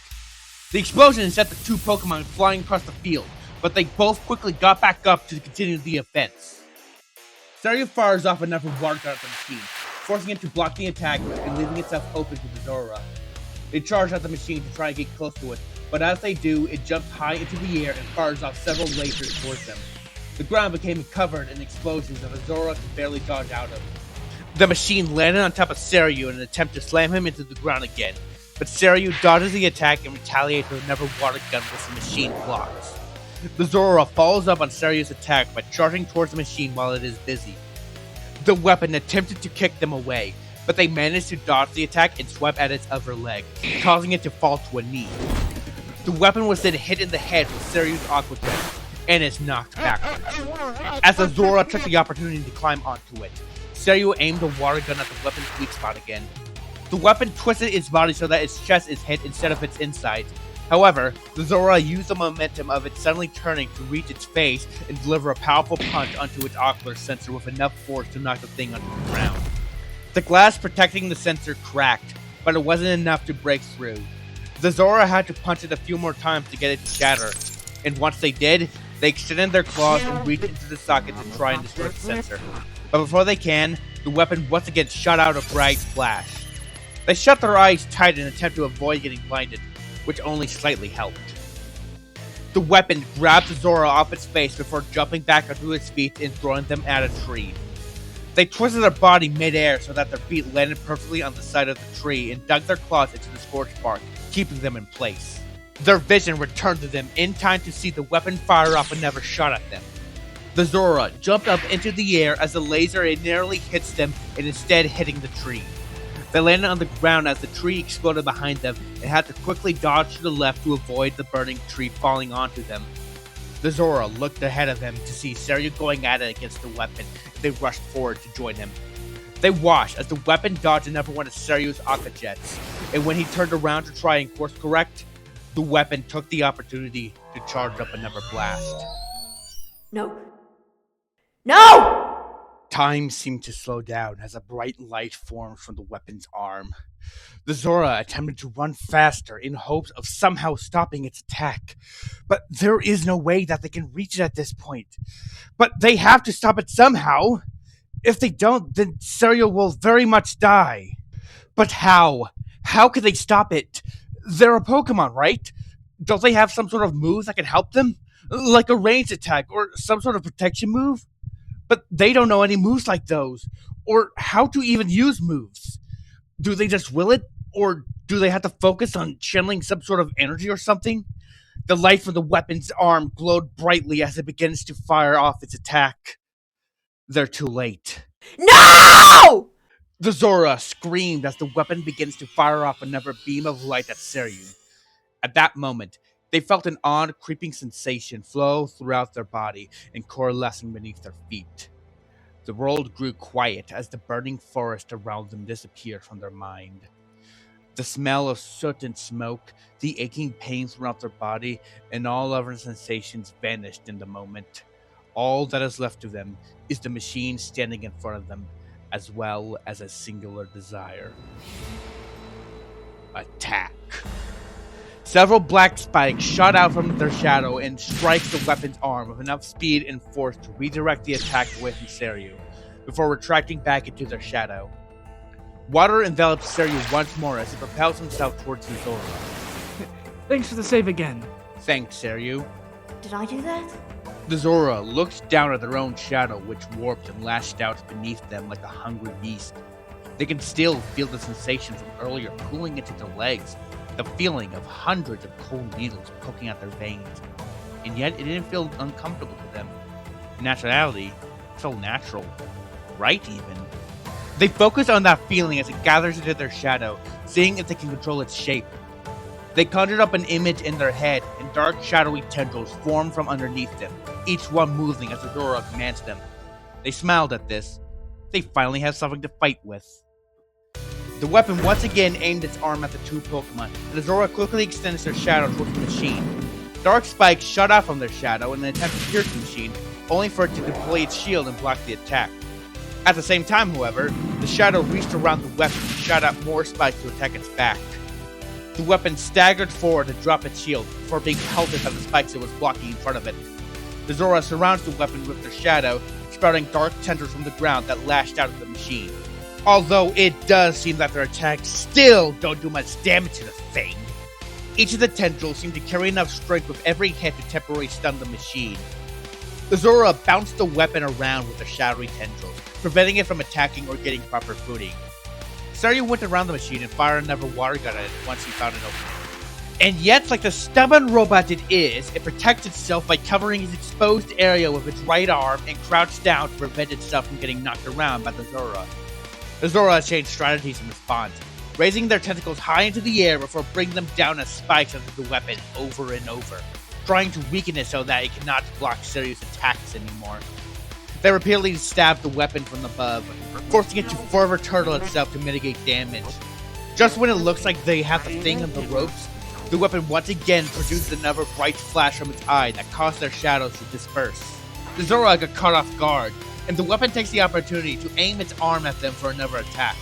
Speaker 1: The explosion sent the two Pokemon flying across the field, but they both quickly got back up to continue the offense. Sairyu fires off another water gun at the machine, forcing it to block the attack and leaving itself open to the Zora. They charge at the machine to try and get close to it, but as they do, it jumps high into the air and fires off several lasers towards them. The ground became covered in explosions that the Zora could barely dodge out of. The machine landed on top of Sairyu in an attempt to slam him into the ground again, but Sairyu dodges the attack and retaliates with another water gun which the machine blocks. The Zora follows up on Sairyu's attack by charging towards the machine while it is busy. The weapon attempted to kick them away, but they managed to dodge the attack and swipe at its other leg, causing it to fall to a knee. The weapon was then hit in the head with Sairyu's Aqua Gem, and is knocked backwards. As the Zora took the opportunity to climb onto it, Sairyu aimed a water gun at the weapon's weak spot again. The weapon twisted its body so that its chest is hit instead of its insides. However, the Zora used the momentum of it suddenly turning to reach its face and deliver a powerful punch onto its ocular sensor with enough force to knock the thing onto the ground. The glass protecting the sensor cracked, but it wasn't enough to break through. The Zora had to punch it a few more times to get it to shatter, and once they did, they extended their claws and reached into the socket to try and destroy the sensor. But before they can, the weapon once again shot out a bright flash. They shut their eyes tight in an attempt to avoid getting blinded, which only slightly helped. The weapon grabbed the Zora off its face before jumping back onto its feet and throwing them at a tree. They twisted their body mid-air so that their feet landed perfectly on the side of the tree and dug their claws into the scorched bark, keeping them in place. Their vision returned to them in time to see the weapon fire off another shot at them. The Zora jumped up into the air as the laser narrowly hits them and instead hitting the tree. They landed on the ground as the tree exploded behind them and had to quickly dodge to the left to avoid the burning tree falling onto them. The Zora looked ahead of them to see Sairyu going at it against the weapon, and they rushed forward to join him. They watched as the weapon dodged another one of Saryu's Akka jets, and when he turned around to try and course correct, the weapon took the opportunity to charge up another blast.
Speaker 4: No. No!
Speaker 1: Time seemed to slow down as a bright light formed from the weapon's arm. The Zora attempted to run faster in hopes of somehow stopping its attack, but there is no way that they can reach it at this point. But they have to stop it somehow. If they don't, then Sairyu will very much die. But how? How can they stop it? They're a Pokemon, right? Don't they have some sort of moves that can help them? Like a ranged attack or some sort of protection move? But they don't know any moves like those, or how to even use moves. Do they just will it, or do they have to focus on channeling some sort of energy or something? The light from the weapon's arm glowed brightly as it begins to fire off its attack. They're too late.
Speaker 4: No!
Speaker 1: The Zora screamed as the weapon begins to fire off another beam of light at Sairyu. At that moment, they felt an odd, creeping sensation flow throughout their body and coalescing beneath their feet. The world grew quiet as the burning forest around them disappeared from their mind. The smell of soot and smoke, the aching pain throughout their body, and all other sensations vanished in the moment. All that is left of them is the machine standing in front of them, as well as a singular desire. Attack. Several black spikes shot out from their shadow and strike the weapon's arm with enough speed and force to redirect the attack away from Sairyu, before retracting back into their shadow. Water envelops Sairyu once more as he propels himself towards the Zora.
Speaker 3: Thanks for the save again.
Speaker 1: Thanks, Sairyu.
Speaker 4: Did I do that?
Speaker 1: The Zora looked down at their own shadow, which warped and lashed out beneath them like a hungry beast. They can still feel the sensation from earlier pulling into their legs, the feeling of hundreds of cold needles poking at their veins. And yet it didn't feel uncomfortable to them. In actuality, it felt natural. Right, even. They focus on that feeling as it gathers into their shadow, seeing if they can control its shape. They conjured up an image in their head, and dark, shadowy tendrils formed from underneath them, each one moving as the Zora commands them. They smiled at this. They finally have something to fight with. The weapon once again aimed its arm at the two Pokemon, and the Zora quickly extends their shadow towards the machine. Dark spikes shot out from their shadow in an attempt to pierce the machine, only for it to deploy its shield and block the attack. At the same time, however, the shadow reached around the weapon and shot out more spikes to attack its back. The weapon staggered forward to drop its shield before being pelted by the spikes it was blocking in front of it. The Zora surrounds the weapon with their shadow, sprouting dark tendrils from the ground that lashed out at the machine. Although it does seem that their attacks still don't do much damage to the thing. Each of the tendrils seem to carry enough strength with every hit to temporarily stun the machine. The Zora bounced the weapon around with their shadowy tendrils, preventing it from attacking or getting proper footing. Sairyu went around the machine and fired another water gun at it once he found an opening. And yet, like the stubborn robot it is, it protects itself by covering its exposed area with its right arm and crouched down to prevent itself from getting knocked around by the Zora. The Zora changed strategies in response, raising their tentacles high into the air before bringing them down as spikes onto the weapon over and over, trying to weaken it so that it cannot block Sairyu's attacks anymore. They repeatedly stabbed the weapon from above, forcing it to further turtle itself to mitigate damage. Just when it looks like they have the thing on the ropes, the weapon once again produced another bright flash from its eye that caused their shadows to disperse. The Zora got caught off guard, and the weapon takes the opportunity to aim its arm at them for another attack.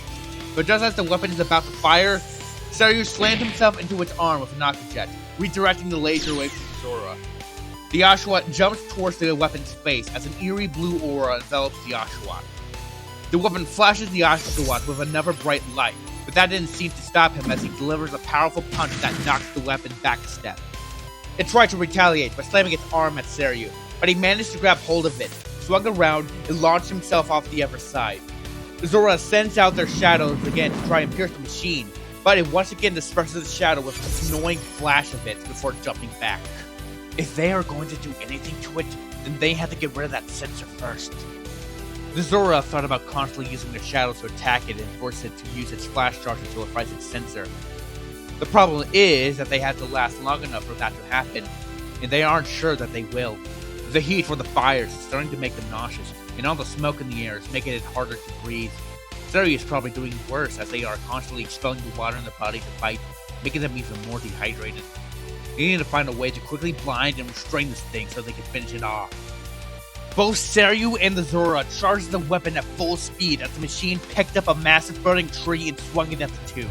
Speaker 1: But just as the weapon is about to fire, Sairyu slammed himself into its arm with a knockajet, redirecting the laser away from Zora. The Oshawott jumps towards the weapon's face as an eerie blue aura envelops the Oshawott. The weapon flashes the Oshawott with another bright light, but that didn't seem to stop him as he delivers a powerful punch that knocks the weapon back a step. It tried to retaliate by slamming its arm at Sairyu, but he managed to grab hold of it, swung around, and launched himself off the other side. Zora sends out their shadows again to try and pierce the machine, but it once again disperses the shadow with an annoying flash of it before jumping back. If they are going to do anything to it, then they have to get rid of that sensor first. The Zora thought about constantly using their shadows to attack it and force it to use its flash charge until it fights its sensor. The problem is that they have to last long enough for that to happen, and they aren't sure that they will. The heat from the fires is starting to make them nauseous, and all the smoke in the air is making it harder to breathe. Sairyu is probably doing worse as they are constantly expelling the water in their body to fight, making them even more dehydrated. They need to find a way to quickly blind and restrain this thing so they can finish it off. Both Sairyu and the Zora charged the weapon at full speed as the machine picked up a massive burning tree and swung it at the two.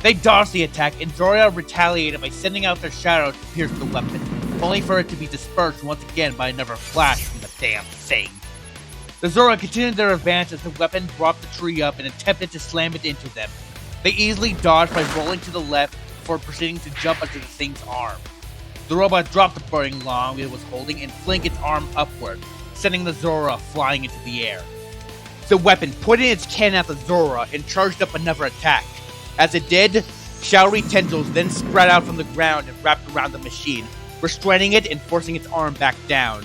Speaker 1: They dodged the attack, and Zora retaliated by sending out their shadow to pierce the weapon, only for it to be dispersed once again by another flash from the damn thing. The Zora continued their advance as the weapon brought the tree up and attempted to slam it into them. They easily dodged by rolling to the left before proceeding to jump onto the thing's arm. The robot dropped the burning log it was holding and flinged its arm upward, sending the Zora flying into the air. The weapon put in its cannon at the Zora and charged up another attack. As it did, shadowy tendrils then spread out from the ground and wrapped around the machine, restraining it and forcing its arm back down.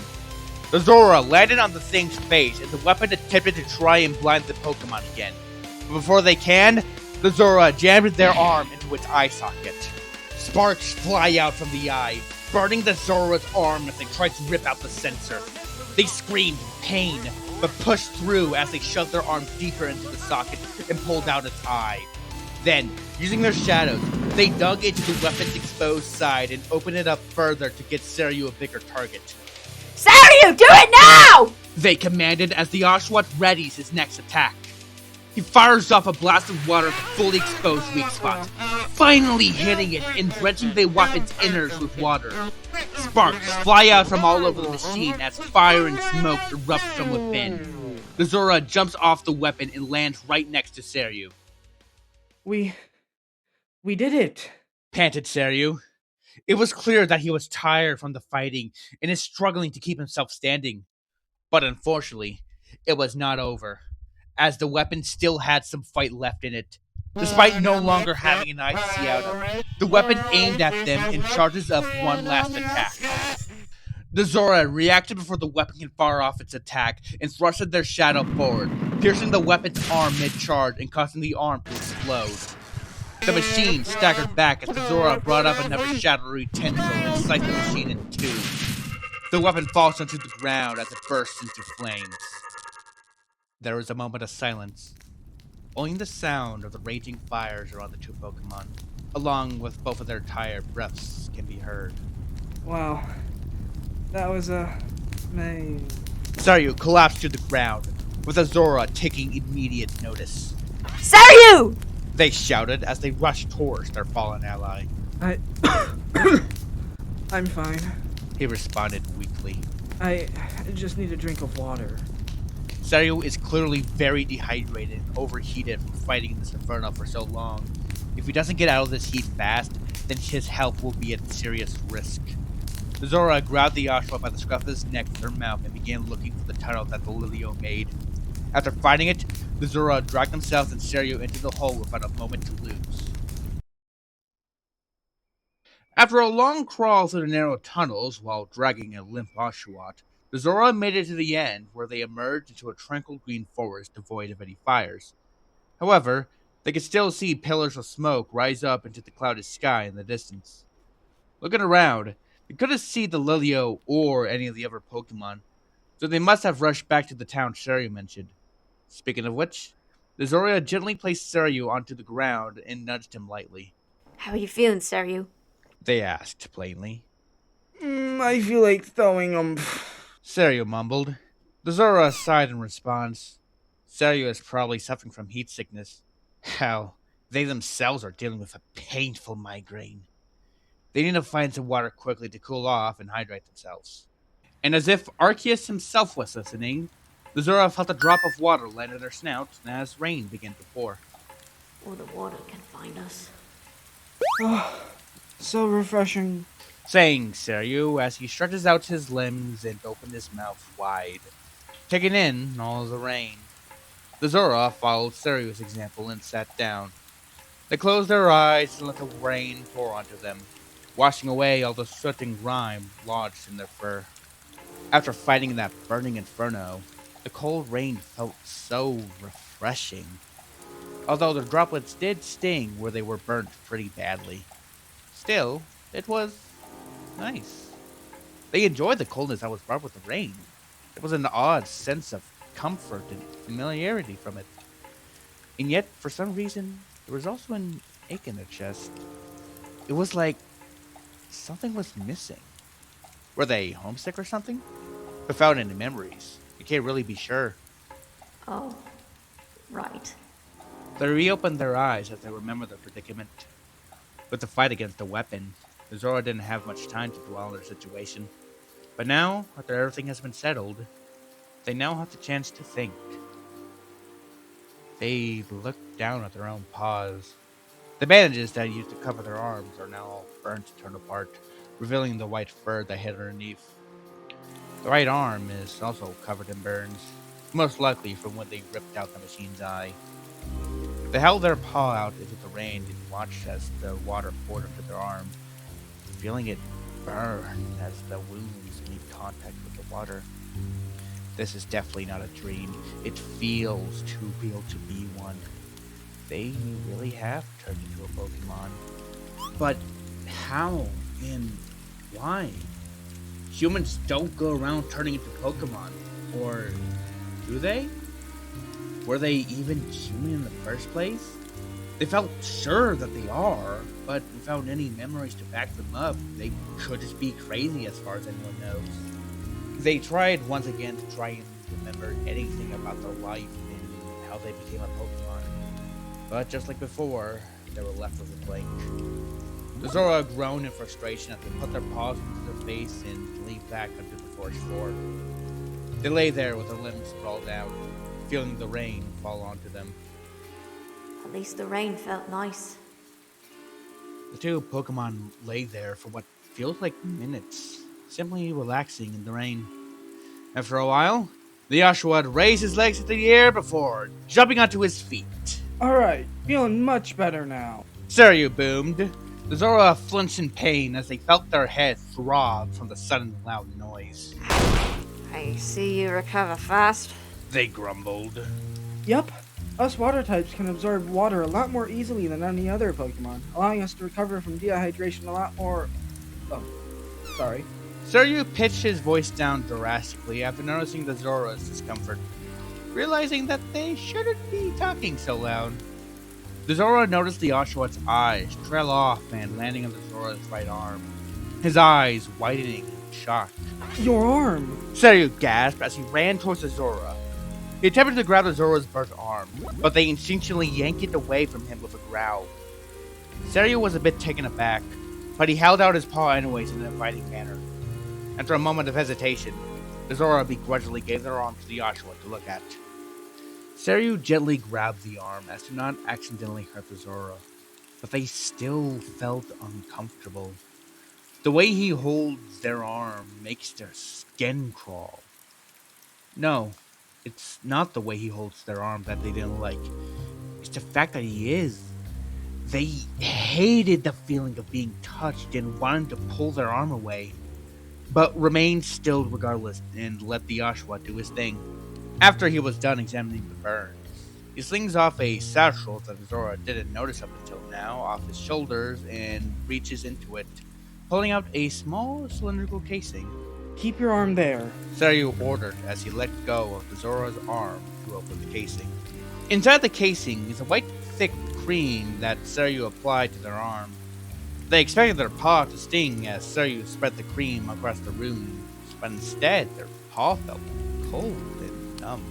Speaker 1: The Zora landed on the thing's face, and the weapon attempted to try and blind the Pokemon again. But before they can, the Zora jammed their arm into its eye socket. Sparks fly out from the eye, burning the Zora's arm as they try to rip out the sensor. They screamed in pain, but pushed through as they shoved their arm deeper into the socket and pulled out its eye. Then, using their shadows, they dug into the weapon's exposed side and opened it up further to get Sairyu a bigger target.
Speaker 4: Sairyu, do it now!
Speaker 1: They commanded as the Oshawott readies his next attack. He fires off a blast of water to fully expose weak spot, finally hitting it and drenching the weapon's innards with water. Sparks fly out from all over the machine as fire and smoke erupt from within. The Zora jumps off the weapon and lands right next to Sairyu.
Speaker 3: We did it.
Speaker 1: Panted Sairyu. It was clear that he was tired from the fighting and is struggling to keep himself standing. But unfortunately, it was not over, as the weapon still had some fight left in it. Despite no longer having an eye to see out of, the weapon aimed at them and charges up one last attack. The Zora reacted before the weapon can fire off its attack and thrusted their shadow forward, piercing the weapon's arm mid-charge and causing the arm to explode. The machine staggered back as the Zora brought up another shadowy tendril and sliced the machine in two. The weapon falls onto the ground as it bursts into flames. There is a moment of silence. Only the sound of the raging fires around the two Pokemon, along with both of their tired breaths, can be heard.
Speaker 3: Wow. That was amazing.
Speaker 1: Sairyu collapsed to the ground, with the Zora taking immediate notice.
Speaker 4: Sairyu!
Speaker 1: They shouted as they rushed towards their fallen ally.
Speaker 3: I'm fine.
Speaker 1: He responded weakly.
Speaker 3: I just need a drink of water.
Speaker 1: Sairyu is clearly very dehydrated and overheated from fighting in this inferno for so long. If he doesn't get out of this heat fast, then his health will be at serious risk. The Zora grabbed the Oshawott by the scruff of his neck with her mouth and began looking for the tunnel that the Lilio made. After fighting it, the Zora dragged themselves and Sairyu into the hole without a moment to lose. After a long crawl through the narrow tunnels while dragging a limp Oshawott, the Zora made it to the end, where they emerged into a tranquil green forest devoid of any fires. However, they could still see pillars of smoke rise up into the clouded sky in the distance. Looking around, they couldn't see the Lilio or any of the other Pokemon, so they must have rushed back to the town Sairyu mentioned. Speaking of which, the Zora gently placed Sairyu onto the ground and nudged him lightly.
Speaker 4: How are you feeling, Sairyu?
Speaker 1: They asked plainly.
Speaker 3: I feel like throwing them.
Speaker 1: Sairyu mumbled. The Zora sighed in response. Sairyu is probably suffering from heat sickness. Hell, they themselves are dealing with a painful migraine. They need to find some water quickly to cool off and hydrate themselves. And as if Arceus himself was listening, the Zora felt a drop of water land in their snout as rain began to pour.
Speaker 4: Or the water can find us.
Speaker 3: Oh, so refreshing.
Speaker 1: Saying Sairyu as he stretches out his limbs and opened his mouth wide, taking in all the rain. The Zora followed Saryu's example and sat down. They closed their eyes and let the rain pour onto them, washing away all the soot and grime lodged in their fur. After fighting in that burning inferno, the cold rain felt so refreshing. Although the droplets did sting where they were burnt pretty badly. Still, it was nice. They enjoyed the coldness that was brought with the rain. There was an odd sense of comfort and familiarity from it. And yet, for some reason, there was also an ache in their chest. It was like something was missing. Were they homesick or something? Without any memories. You can't really be sure.
Speaker 4: Oh, right.
Speaker 1: They reopened their eyes as they remembered their predicament. With the fight against the weapon, the Zora didn't have much time to dwell on their situation. But now, after everything has been settled, they now have the chance to think. They looked down at their own paws. The bandages that used to cover their arms are now all burnt and torn apart, revealing the white fur they had underneath. The right arm is also covered in burns, most likely from when they ripped out the machine's eye. They held their paw out into the rain and watched as the water poured into their arm, feeling it burn as the wounds made contact with the water. This is definitely not a dream. It feels too real to be one. They really have turned into a Pokemon. But how and why? Humans don't go around turning into Pokemon. Or do they? Were they even human in the first place? They felt sure that they are, but without any memories to back them up, they could just be crazy as far as anyone knows. They tried once again to try and remember anything about their life and how they became a Pokemon. But just like before, they were left with a blank. The Zora groaned in frustration as they put their paws into their face and lay back under the forest floor. They lay there with their limbs sprawled out, feeling the rain fall onto them.
Speaker 4: At least the rain felt nice.
Speaker 1: The two Pokemon lay there for what feels like minutes, simply relaxing in the rain. After a while, the Oshawott raised his legs into the air before jumping onto his feet.
Speaker 3: Alright, feeling much better now.
Speaker 1: Sairyu boomed. The Zora flinched in pain as they felt their head throb from the sudden loud noise.
Speaker 4: I see you recover fast.
Speaker 1: They grumbled.
Speaker 3: Yup, us water types can absorb water a lot more easily than any other Pokemon, allowing us to recover from dehydration a lot more... Oh, sorry.
Speaker 1: Sairyu pitched his voice down drastically after noticing the Zora's discomfort, realizing that they shouldn't be talking so loud. The Zora noticed the Oshawott's eyes trail off and landing on the Zora's right arm, his eyes widening in shock.
Speaker 3: Your arm!
Speaker 1: Sairyu gasped as he ran towards the Zora. He attempted to grab the Zora's burnt arm, but they instinctually yanked it away from him with a growl. Sairyu was a bit taken aback, but he held out his paw anyways in an inviting manner. After a moment of hesitation, the Zora begrudgingly gave their arm to the Oshawott to look at. Sairyu gently grabbed the arm as to not accidentally hurt the Zora, but they still felt uncomfortable. The way he holds their arm makes their skin crawl. No, it's not the way he holds their arm that they didn't like. It's the fact that he is. They hated the feeling of being touched and wanted to pull their arm away, but remained still regardless and let the Oshawott do his thing. After he was done examining the burns, he slings off a satchel that Zora didn't notice up until now off his shoulders and reaches into it, pulling out a small cylindrical casing.
Speaker 3: Keep your arm there.
Speaker 1: Sairyu ordered as he let go of the Zora's arm to open the casing. Inside the casing is a white, thick cream that Sairyu applied to their arm. They expected their paw to sting as Sairyu spread the cream across the wounds, but instead their paw felt cold and numb.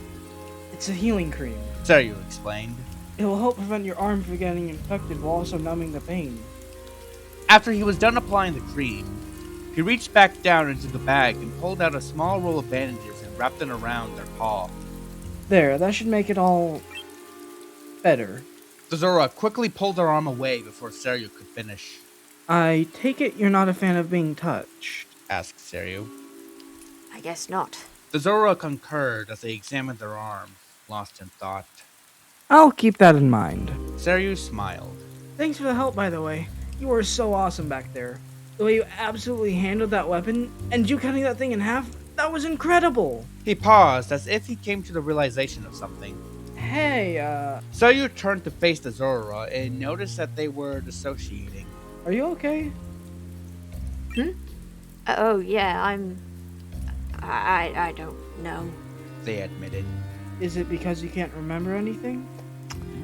Speaker 3: It's a healing cream.
Speaker 1: Sairyu explained.
Speaker 3: It will help prevent your arm from getting infected while also numbing the pain.
Speaker 1: After he was done applying the cream, he reached back down into the bag and pulled out a small roll of bandages and wrapped them around their paw.
Speaker 3: There, that should make it all better.
Speaker 1: Zora quickly pulled her arm away before Sairyu could finish.
Speaker 3: I take it you're not a fan of being touched.
Speaker 1: Asked Sairyu.
Speaker 4: I guess not.
Speaker 1: Zora concurred as they examined their arm, lost in thought.
Speaker 3: I'll keep that in mind.
Speaker 1: Sairyu smiled.
Speaker 3: Thanks for the help, by the way. You were so awesome back there. The way you absolutely handled that weapon, and you cutting that thing in half, that was incredible!
Speaker 1: He paused as if he came to the realization of something.
Speaker 3: Hey,
Speaker 1: Sairyu turned to face the Zora and noticed that they were dissociating.
Speaker 3: are you okay?
Speaker 4: Oh, yeah, I don't know.
Speaker 1: They admitted.
Speaker 3: Is it because you can't remember anything?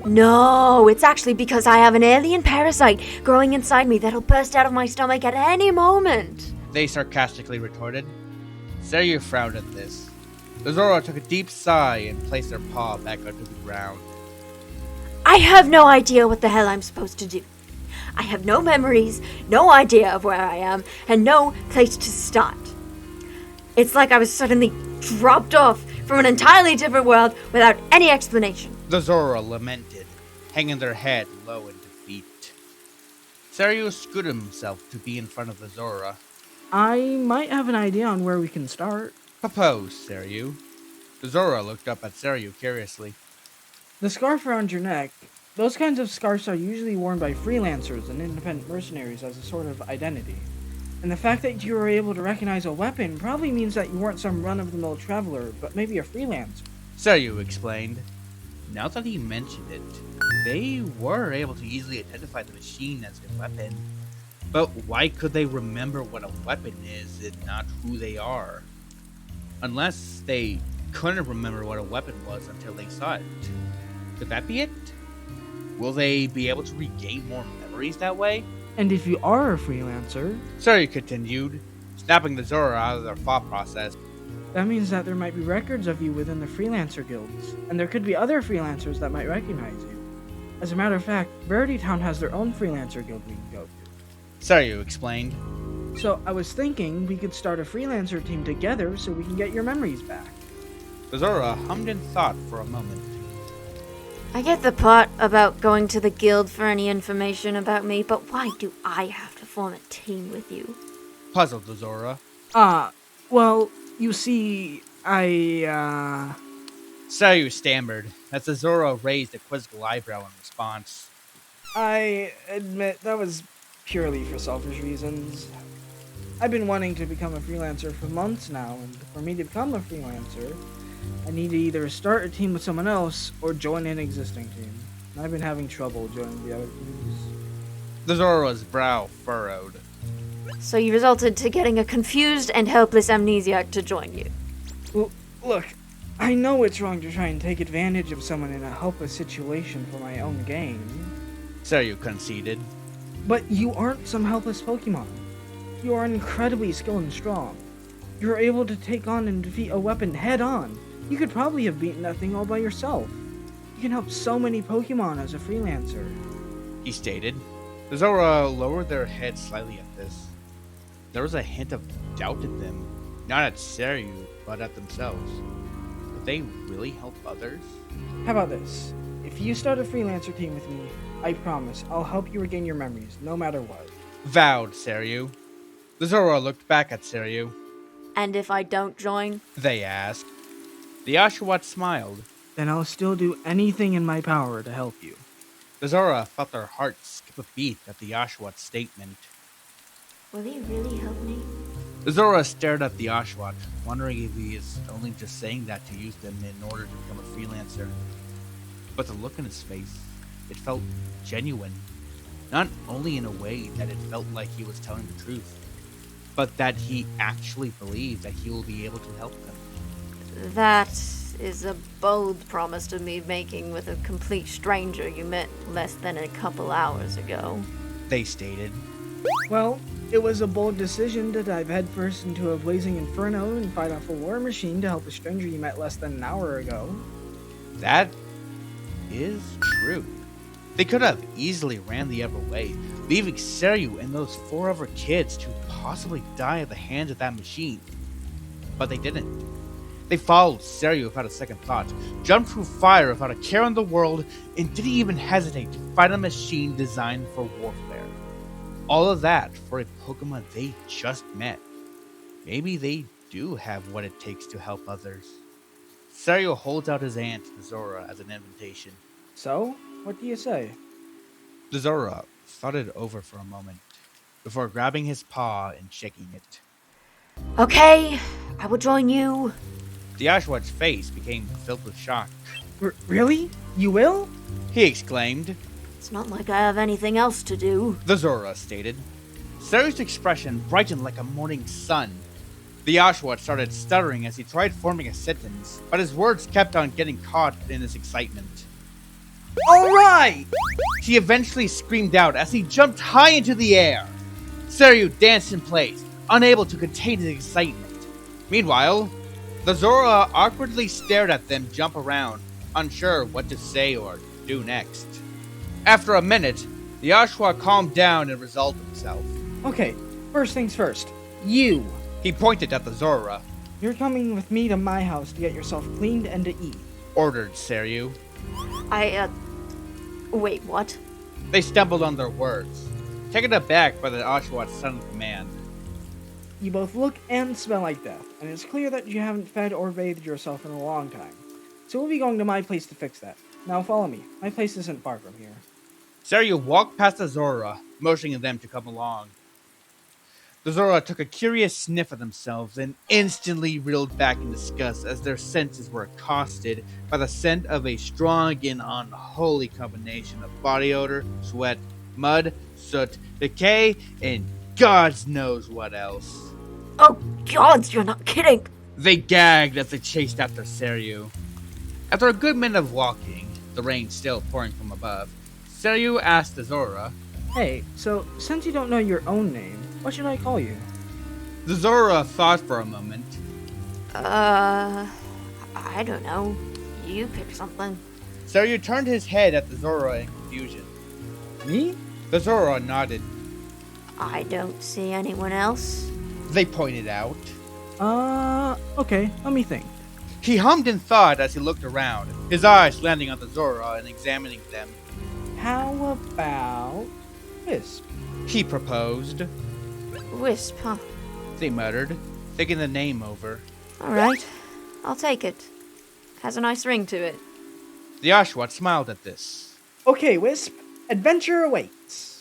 Speaker 4: No, it's actually because I have an alien parasite growing inside me that'll burst out of my stomach at any moment.
Speaker 1: They sarcastically retorted. Sairyu frowned at this. The Zora took a deep sigh and placed their paw back onto the ground.
Speaker 4: I have no idea what the hell I'm supposed to do. I have no memories, no idea of where I am, and no place to start. It's like I was suddenly dropped off from an entirely different world without any explanation.
Speaker 1: The Zora lamented, hanging their head low in defeat. Sairyu scooted himself to be in front of the Zora.
Speaker 3: I might have an idea on where we can start.
Speaker 1: Propose, Sairyu. The Zora looked up at Sairyu curiously.
Speaker 3: The scarf around your neck, those kinds of scarves are usually worn by freelancers and independent mercenaries as a sort of identity. And the fact that you were able to recognize a weapon probably means that you weren't some run-of-the-mill traveler, but maybe a freelancer.
Speaker 1: Sairyu explained. Now that he mentioned it, they were able to easily identify the machine as a weapon. But why could they remember what a weapon is and not who they are? Unless they couldn't remember what a weapon was until they saw it. Could that be it? Will they be able to regain more memories that way?
Speaker 3: And if you are a freelancer,
Speaker 1: Sairyu continued, snapping the Zora out of their thought process.
Speaker 3: that means that there might be records of you within the freelancer guilds, and there could be other freelancers that might recognize you. As a matter of fact, Rarity Town has their own freelancer guild we can go to.
Speaker 1: Sairyu explained.
Speaker 3: So I was thinking we could start a freelancer team together so we can get your memories back.
Speaker 1: The Zora hummed in thought for a moment.
Speaker 4: I get the part about going to the guild for any information about me, but why do I have to form a team with you?
Speaker 1: Puzzled the Zora.
Speaker 3: Well, you see, I
Speaker 1: Sairyu stammered as the Zora raised a quizzical eyebrow in response.
Speaker 3: admit that was purely for selfish reasons. I've been wanting to become a freelancer for months now, and for me to become a freelancer, I need to either start a team with someone else or join an existing team. And I've been having trouble joining the other teams.
Speaker 1: The Zora's brow furrowed.
Speaker 4: So you resulted to getting a confused and helpless amnesiac to join you.
Speaker 3: Well, look, I know it's wrong to try and take advantage of someone in a helpless situation for my own gain,
Speaker 1: Sairyu conceded.
Speaker 3: but you aren't some helpless Pokemon. You are incredibly skilled and strong. You're able to take on and defeat a weapon head on. You could probably have beaten that thing all by yourself. You can help so many Pokemon as a freelancer.
Speaker 1: He stated. The Zora lowered their heads slightly at this. There was a hint of doubt in them, not at Sairyu, but at themselves. Could they really help others?
Speaker 3: How about this? If you start a freelancer team with me, I promise I'll help you regain your memories, no matter what.
Speaker 1: Vowed Sairyu. The Zora looked back at Sairyu.
Speaker 4: And if I don't join?
Speaker 1: They asked. The Oshawott smiled.
Speaker 3: Then I'll still do anything in my power to help you.
Speaker 1: The Zora felt their hearts skip a beat at the Oshawott's statement.
Speaker 4: Will he really help me?
Speaker 1: The Zora stared at the Oshawott, wondering if he is only just saying that to use them in order to become a freelancer. But the look in his face, it felt genuine. Not only in a way that it felt like he was telling the truth, but that he actually believed that he will be able to help them.
Speaker 4: That is a bold promise to be making with a complete stranger you met less than a couple hours ago.
Speaker 1: They stated.
Speaker 3: Well, it was a bold decision to dive headfirst into a blazing inferno and fight off a war machine to help a stranger you met less than an hour ago.
Speaker 1: That is true. They could have easily ran the other way, leaving Sairyu and those 4 other kids to possibly die at the hands of that machine. But they didn't. They followed Sairyu without a second thought, jumped through fire without a care in the world, and didn't even hesitate to fight a machine designed for warfare. All of that for a Pokemon they just met. Maybe they do have what it takes to help others. Sairyu holds out his hand to Zora as an invitation.
Speaker 3: So, what do you say?
Speaker 1: Zora thought it over for a moment, before grabbing his paw and shaking it.
Speaker 4: Okay, I will join you.
Speaker 1: The Oshawott face became filled with shock.
Speaker 3: Really? You will?
Speaker 1: He exclaimed.
Speaker 4: It's not like I have anything else to do.
Speaker 1: The Zora stated. Sairyu's expression brightened like a morning sun. The Oshawott started stuttering as he tried forming a sentence, but his words kept on getting caught in his excitement.
Speaker 3: Alright!
Speaker 1: He eventually screamed out as he jumped high into the air. Sairyu danced in place, unable to contain his excitement. Meanwhile, the Zora awkwardly stared at them jump around, unsure what to say or do next. After a minute, the Oshawott calmed down and resolved himself.
Speaker 3: Okay, first things first. You.
Speaker 1: He pointed at the Zora,
Speaker 3: You're coming with me to my house to get yourself cleaned and to eat.
Speaker 1: ordered Sairyu.
Speaker 4: Wait, what?
Speaker 1: They stumbled on their words, taken aback by the Oshawott's sudden command.
Speaker 3: You both look and smell like death, and it's clear that you haven't fed or bathed yourself in a long time. So we'll be going to my place to fix that. Now follow me. My place isn't far from here.
Speaker 1: Sairyu walked past the Zora, motioning them to come along. The Zora took a curious sniff at themselves and instantly reeled back in disgust as their senses were accosted by the scent of a strong and unholy combination of body odor, sweat, mud, soot, decay, and God knows what else.
Speaker 4: Oh, gods, you're not kidding.
Speaker 1: They gagged as they chased after Sairyu. After a good minute of walking, the rain still pouring from above, Sairyu asked the Zora,
Speaker 3: Hey, so since you don't know your own name, what should I call you?
Speaker 1: The Zora thought for a moment.
Speaker 4: I don't know. You pick something.
Speaker 1: Sairyu turned his head at the Zora in confusion.
Speaker 3: Me?
Speaker 1: The Zora nodded.
Speaker 4: I don't see anyone else.
Speaker 1: They pointed out.
Speaker 3: Okay, let me think.
Speaker 1: He hummed in thought as he looked around, his eyes landing on the Zora and examining them.
Speaker 3: How about Wisp?
Speaker 1: He proposed.
Speaker 4: Wisp, huh?
Speaker 1: They muttered, thinking the name over.
Speaker 4: Alright, I'll take it. Has a nice ring to it.
Speaker 1: The Oshawott smiled at this.
Speaker 3: Okay, Wisp, adventure awaits.